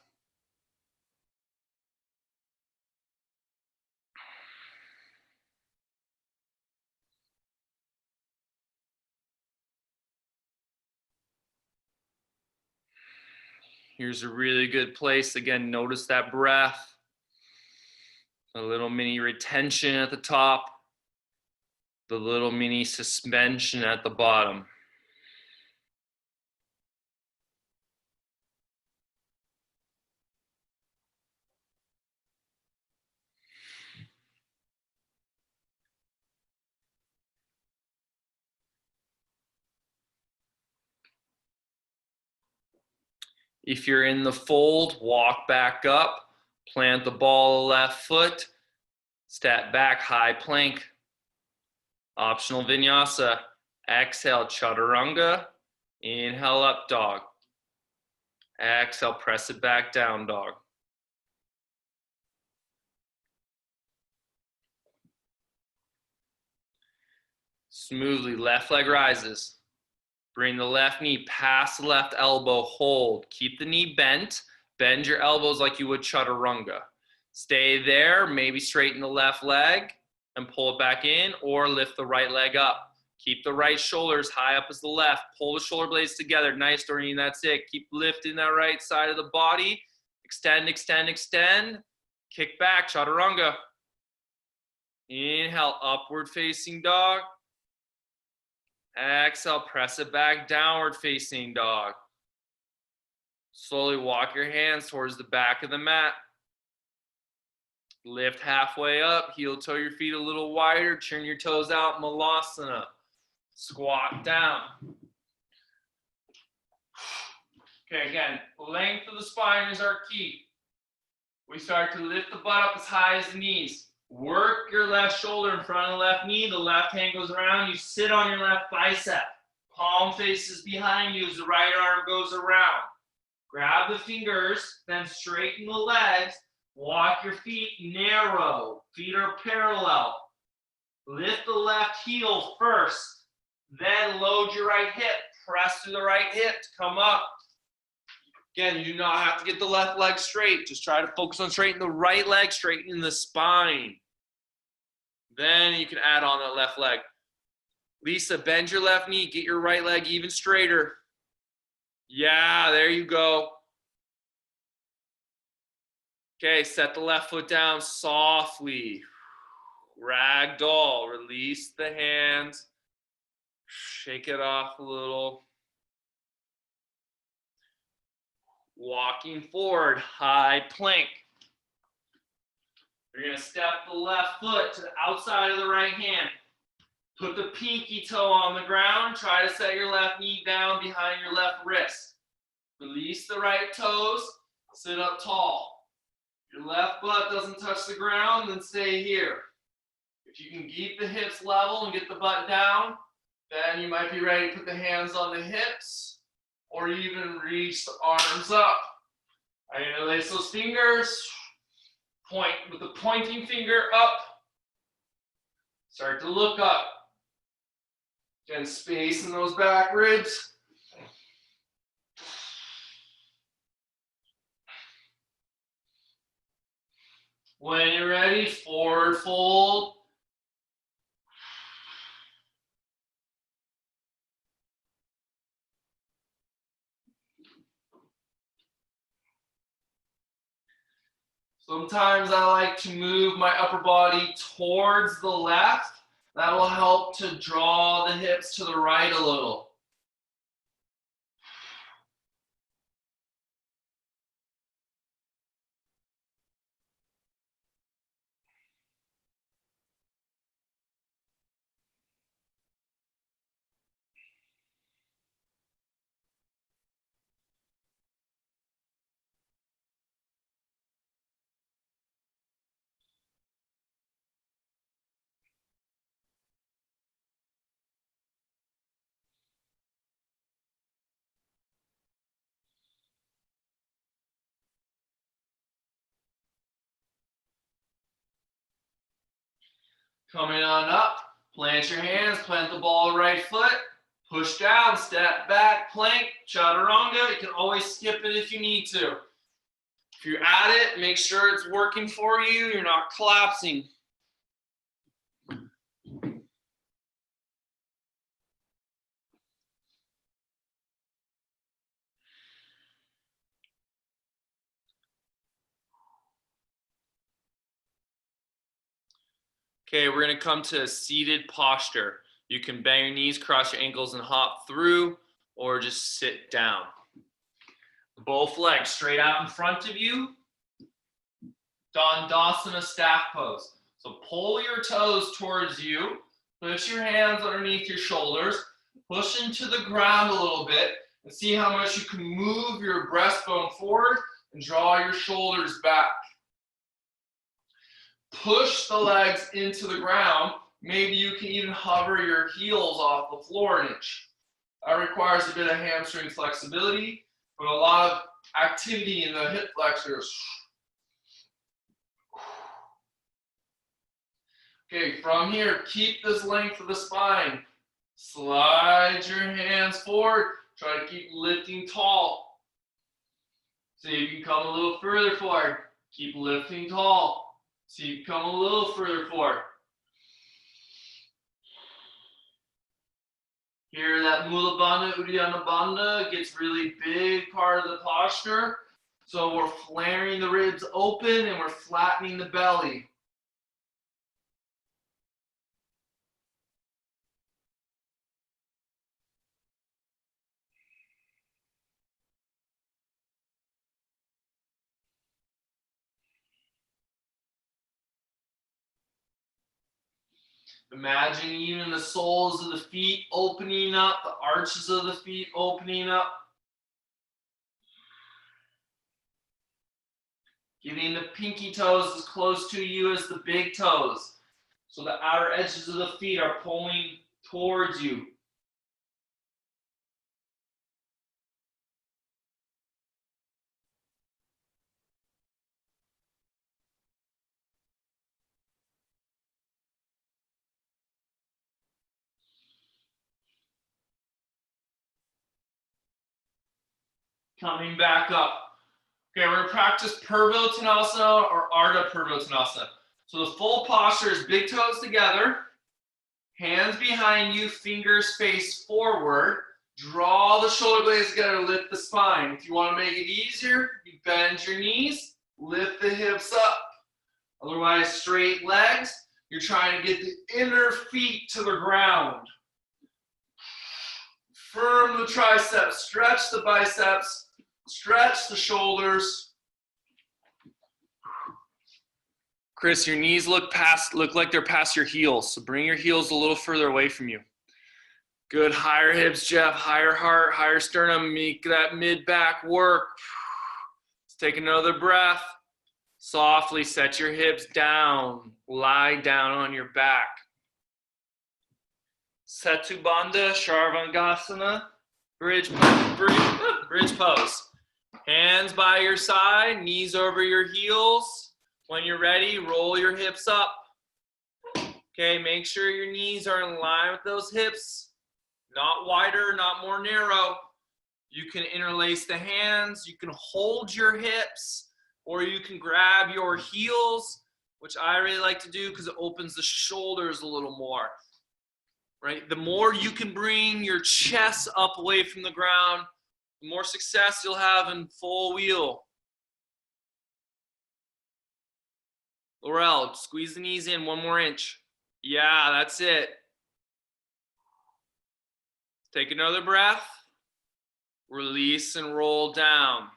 Here's a really good place. Again, notice that breath. A little mini retention at the top. The little mini suspension at the bottom. If you're in the fold, walk back up, plant the ball of the left foot, step back, high plank. Optional vinyasa. Exhale, chaturanga. Inhale, up dog. Exhale, press it back down dog. Smoothly, left leg rises. Bring the left knee past the left elbow, hold. Keep the knee bent. Bend your elbows like you would chaturanga. Stay there, maybe straighten the left leg and pull it back in, or lift the right leg up. Keep the right shoulders high up as the left. Pull the shoulder blades together. Nice, Doreen, that's it. Keep lifting that right side of the body. Extend, extend, extend. Kick back, chaturanga. Inhale, upward facing dog. Exhale, press it back, downward facing dog. Slowly walk your hands towards the back of the mat. Lift halfway up, heel toe your feet a little wider, turn your toes out, malasana. Squat down. Okay, again, length of the spine is our key. We start to lift the butt up as high as the knees. Work your left shoulder in front of the left knee. The left hand goes around. You sit on your left bicep. Palm faces behind you as the right arm goes around. Grab the fingers, then straighten the legs. Walk your feet narrow. Feet are parallel. Lift the left heel first. Then load your right hip. Press through the right hip to come up. Again, you do not have to get the left leg straight. Just try to focus on straightening the right leg, straightening the spine. Then you can add on that left leg. Lisa, bend your left knee. Get your right leg even straighter. Yeah, there you go. Okay, set the left foot down softly. Ragdoll. Release the hands. Shake it off a little. Walking forward, high plank. You're going to step the left foot to the outside of the right hand. Put the pinky toe on the ground. Try to set your left knee down behind your left wrist. Release the right toes. Sit up tall. If your left butt doesn't touch the ground, then stay here. If you can keep the hips level and get the butt down, then you might be ready to put the hands on the hips or even reach the arms up. I'm going to lace those fingers. Point with the pointing finger up. Start to look up. Again, space in those back ribs. When you're ready, forward fold. Sometimes I like to move my upper body towards the left. That will help to draw the hips to the right a little. Coming on up, plant your hands, plant the ball of the right foot, push down, step back, plank, chaturanga. You can always skip it if you need to. If you're at it, make sure it's working for you. You're not collapsing. Okay, we're gonna come to a seated posture. You can bend your knees, cross your ankles, and hop through, or just sit down. Both legs straight out in front of you. Dandasana staff pose. So pull your toes towards you. Push your hands underneath your shoulders. Push into the ground a little bit and see how much you can move your breastbone forward and draw your shoulders back. Push the legs into the ground. Maybe you can even hover your heels off the floor an inch. That requires a bit of hamstring flexibility, but a lot of activity in the hip flexors. Okay, from here, keep this length of the spine. Slide your hands forward. Try to keep lifting tall. So you can come a little further forward. Keep lifting tall. So you come a little further forward. Here, that Mula Bandha, Uddiyana Bandha gets really big part of the posture. So we're flaring the ribs open and we're flattening the belly. Imagine even the soles of the feet opening up, the arches of the feet opening up. Getting the pinky toes as close to you as the big toes. So the outer edges of the feet are pulling towards you. Coming back up. Okay, we're going to practice Purvottanasana or Ardha Purvottanasana. So the full posture is big toes together, hands behind you, fingers face forward. Draw the shoulder blades together, lift the spine. If you want to make it easier, you bend your knees, lift the hips up. Otherwise, straight legs. You're trying to get the inner feet to the ground. Firm the triceps, stretch the biceps, stretch the shoulders. Chris, your knees look like they're past your heels, so bring your heels a little further away from you. Good, higher hips, Jeff, higher heart, higher sternum, make that mid-back work. Let's take another breath. Softly set your hips down, lie down on your back. Setu Bandha, Sharvangasana, bridge pose. Hands by your side, knees over your heels. When you're ready, roll your hips up. Okay, make sure your knees are in line with those hips. Not wider, not more narrow. You can interlace the hands, you can hold your hips, or you can grab your heels, which I really like to do because it opens the shoulders a little more. Right? The more you can bring your chest up away from the ground, the more success you'll have in full wheel. Laurel, squeeze the knees in 1 more inch. Yeah, that's it. Take another breath. Release and roll down.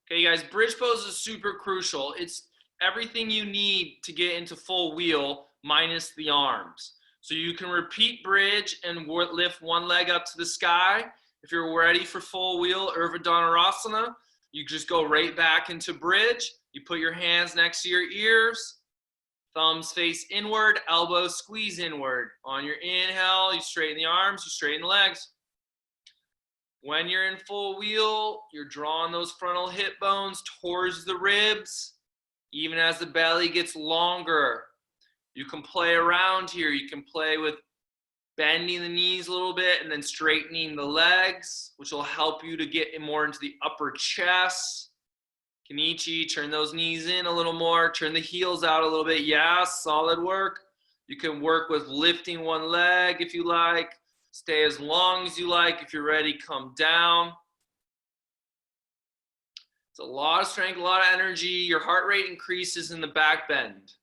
Okay, guys, bridge pose is super crucial. It's everything you need to get into full wheel minus the arms. So you can repeat bridge and lift one leg up to the sky. If you're ready for full wheel, Urdhva Dhanurasana, you just go right back into bridge. You put your hands next to your ears, thumbs face inward, elbows squeeze inward. On your inhale, you straighten the arms, you straighten the legs. When you're in full wheel, you're drawing those frontal hip bones towards the ribs, even as the belly gets longer. You can play around here. You can play with bending the knees a little bit and then straightening the legs, which will help you to get more into the upper chest. Kenichi, turn those knees in a little more. Turn the heels out a little bit. Yeah, solid work. You can work with lifting one leg if you like. Stay as long as you like. If you're ready, come down. It's a lot of strength, a lot of energy. Your heart rate increases in the back bend.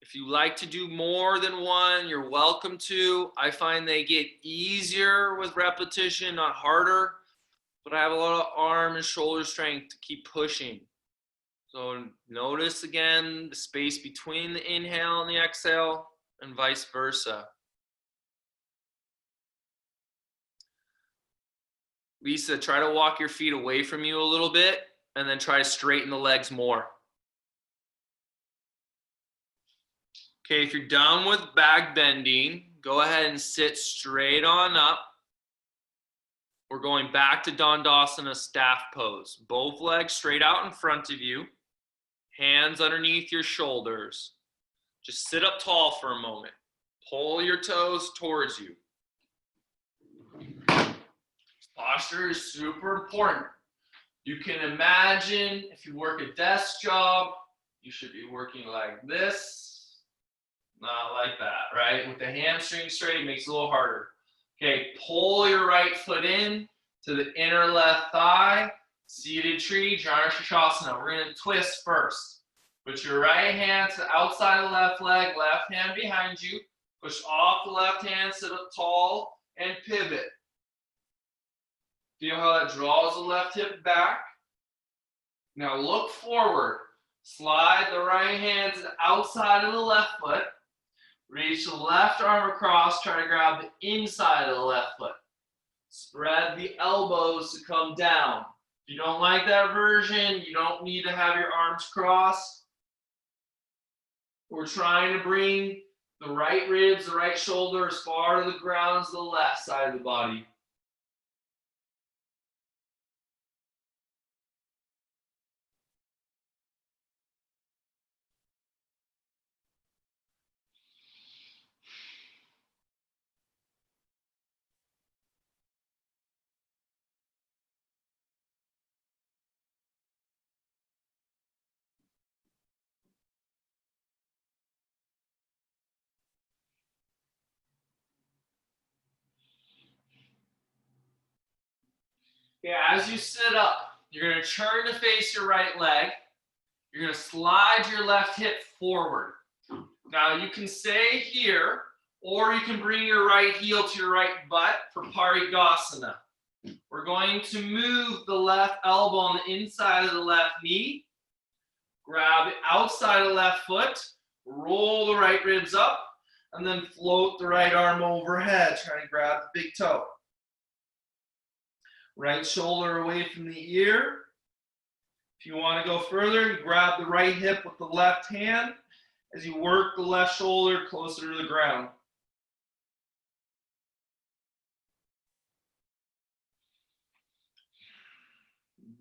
If you like to do more than one, you're welcome to. I find they get easier with repetition, not harder. But I have a lot of arm and shoulder strength to keep pushing. So notice again the space between the inhale and the exhale, and vice versa. Lisa, try to walk your feet away from you a little bit and then try to straighten the legs more. Okay, if you're done with back bending, go ahead and sit straight on up. We're going back to Dandasana staff pose. Both legs straight out in front of you. Hands underneath your shoulders. Just sit up tall for a moment. Pull your toes towards you. Posture is super important. You can imagine if you work a desk job, you should be working like this, not like that, right? With the hamstring straight, it makes it a little harder. Okay, pull your right foot in to the inner left thigh. Seated tree, Janu Shasana. We're going to twist first. Put your right hand to the outside of the left leg, left hand behind you. Push off the left hand, sit up tall, and pivot. Feel how that draws the left hip back. Now look forward. Slide the right hand to the outside of the left foot. Reach the left arm across, try to grab the inside of the left foot. Spread the elbows to come down. If you don't like that version, you don't need to have your arms crossed. We're trying to bring the right ribs, the right shoulder as far to the ground as the left side of the body. Okay, as you sit up, you're going to turn to face your right leg. You're going to slide your left hip forward. Now you can stay here, or you can bring your right heel to your right butt for Parigasana. We're going to move the left elbow on the inside of the left knee. Grab the outside of the left foot. Roll the right ribs up, and then float the right arm overhead. Try to grab the big toe. Right shoulder away from the ear. If you want to go further, you grab the right hip with the left hand as you work the left shoulder closer to the ground.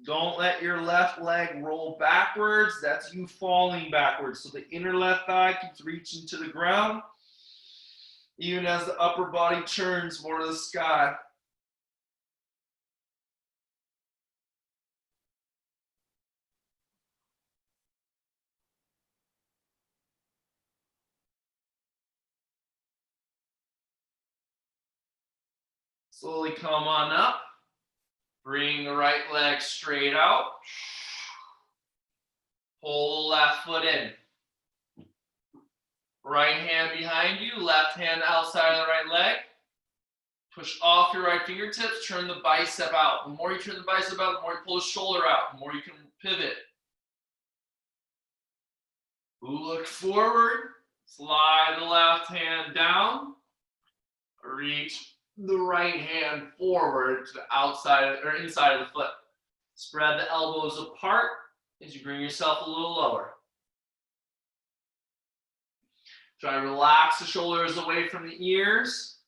Don't let your left leg roll backwards. That's you falling backwards. So the inner left thigh keeps reaching to the ground, even as the upper body turns more to the sky. Slowly come on up. Bring the right leg straight out. Pull the left foot in. Right hand behind you, left hand outside of the right leg. Push off your right fingertips, turn the bicep out. The more you turn the bicep out, the more you pull the shoulder out, the more you can pivot. Look forward, slide the left hand down, reach the right hand forward to the outside or inside of the foot. Spread the elbows apart as you bring yourself a little lower. Try to relax the shoulders away from the ears.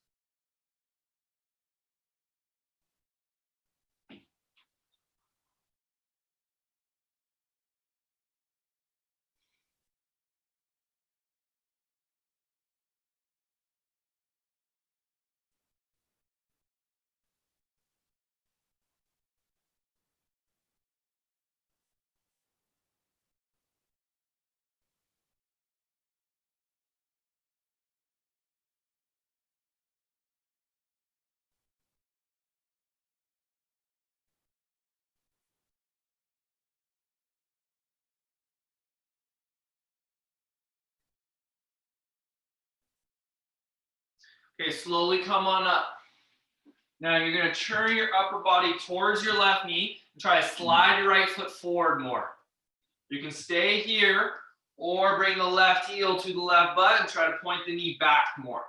Okay, slowly come on up. Now you're going to turn your upper body towards your left knee and try to slide your right foot forward more. You can stay here or bring the left heel to the left butt and try to point the knee back more.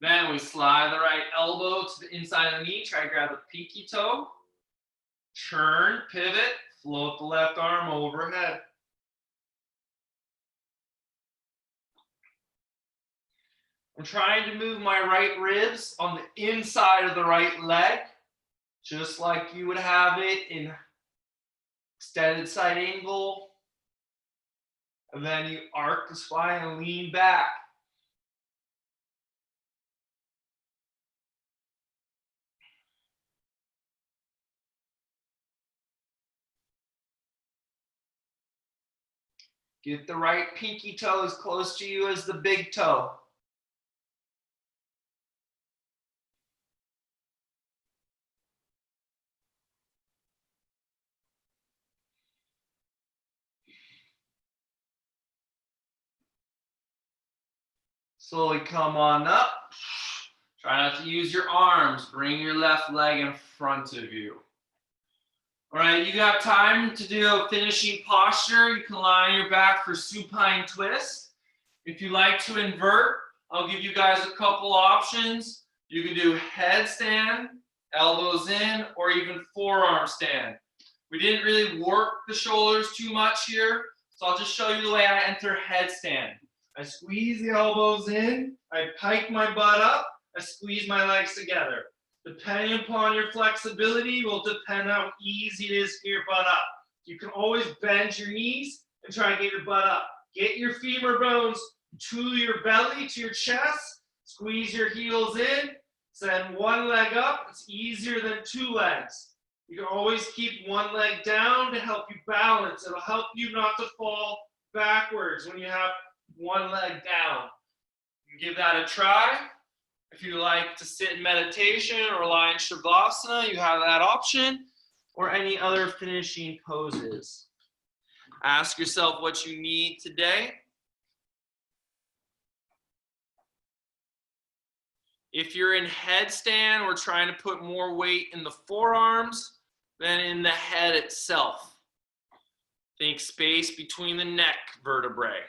Then we slide the right elbow to the inside of the knee, try to grab the pinky toe, turn, pivot, float the left arm overhead. I'm trying to move my right ribs on the inside of the right leg, just like you would have it in extended side angle. And then you arc the spine and lean back. Get the right pinky toe as close to you as the big toe. Slowly come on up. Try not to use your arms. Bring your left leg in front of you. All right, you got time to do a finishing posture. You can lie on your back for supine twist. If you like to invert, I'll give you guys a couple options. You can do headstand, elbows in, or even forearm stand. We didn't really work the shoulders too much here, so I'll just show you the way I enter headstand. I squeeze the elbows in, I pike my butt up, I squeeze my legs together. Depending upon your flexibility will depend how easy it is to get your butt up. You can always bend your knees and try and get your butt up. Get your femur bones to your belly, to your chest, squeeze your heels in, send one leg up. It's easier than two legs. You can always keep one leg down to help you balance. It'll help you not to fall backwards when you have one leg down. You can give that a try. If you like to sit in meditation or lie in Shavasana, you have that option, or any other finishing poses. Ask yourself what you need today. If you're in headstand, we're trying to put more weight in the forearms than in the head itself. Think space between the neck vertebrae.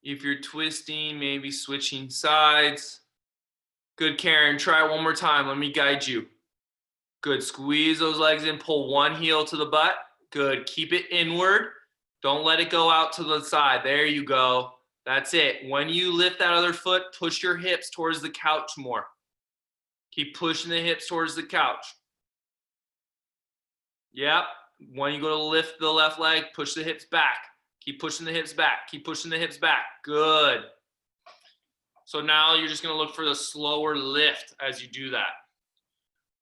If you're twisting, maybe switching sides. Good, Karen. Try it one more time. Let me guide you. Good. Squeeze those legs in. Pull one heel to the butt. Good. Keep it inward. Don't let it go out to the side. There you go. That's it. When you lift that other foot, push your hips towards the couch more. Keep pushing the hips towards the couch. Yep. When you go to lift the left leg, push the hips back. Keep pushing the hips back. Keep pushing the hips back. Good. So now you're just going to look for the slower lift as you do that.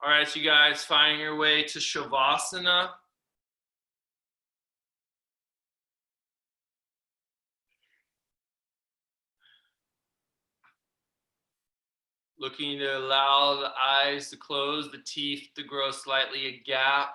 All right, so you guys finding your way to Shavasana. Looking to allow the eyes to close, the teeth to grow slightly a gap.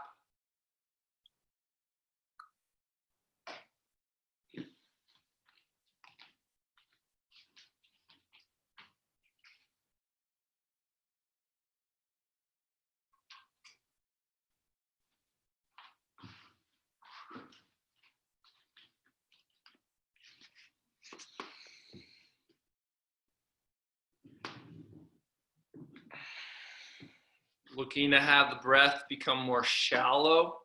Looking to have the breath become more shallow.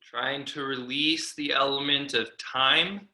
Trying to release the element of time.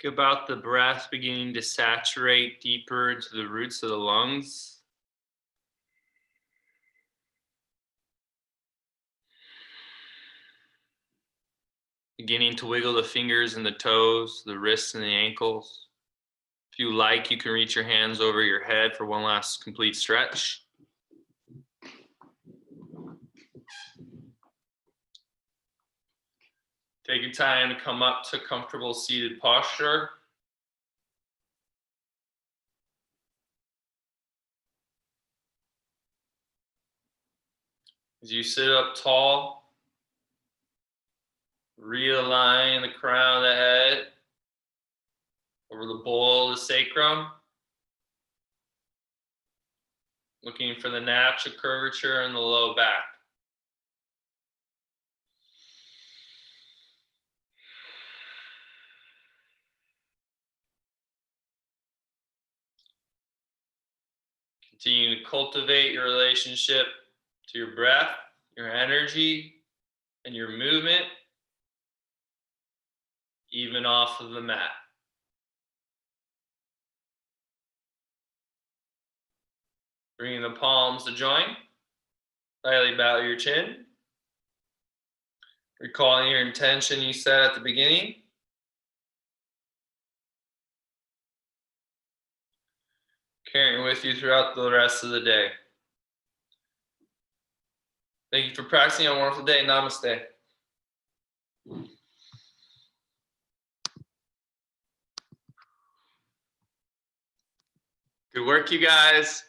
Think about the breath beginning to saturate deeper into the roots of the lungs. Beginning to wiggle the fingers and the toes, the wrists and the ankles. If you like, you can reach your hands over your head for one last complete stretch. Take your time to come up to comfortable seated posture. As you sit up tall, realign the crown of the head over the bowl of the sacrum. Looking for the natural curvature in the low back. Continue to cultivate your relationship to your breath, your energy, and your movement, even off of the mat. Bringing the palms to join. Slightly bow your chin. Recalling your intention you set at the beginning. Carrying with you throughout the rest of the day. Thank you for practicing. Have a wonderful day. Namaste. Good work, you guys.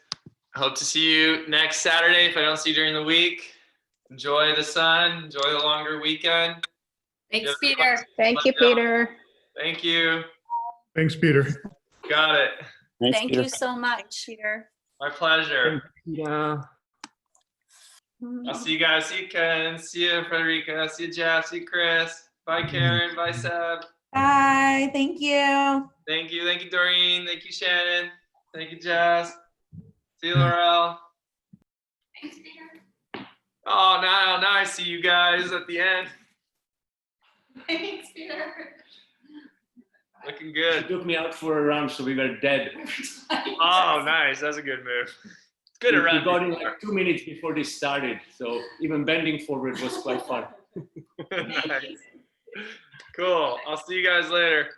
I hope to see you next Saturday if I don't see you during the week. Enjoy the sun. Enjoy the longer weekend. Thanks, Peter. Thank you, Peter. Thank you. Thanks, Peter. Got it. Thank you so much, Peter. My pleasure. Peter. I'll see you guys. See you, Ken. See you, Frederica. See you, Jeff. See you, Chris. Bye, Karen. Bye, Seb. Bye. Thank you. Thank you. Thank you, Doreen. Thank you, Shannon. Thank you, Jazz. See you, Laurel. Thanks, Peter. Oh, now I see you guys at the end. Thanks, Peter. Looking She good. took me out for a run, so we were dead. Oh, nice. That's a good move. It's good to We run. got in like 2 minutes before this started, so even bending forward was quite fun. Nice. Cool. I'll see you guys later.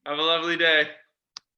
Have a lovely day.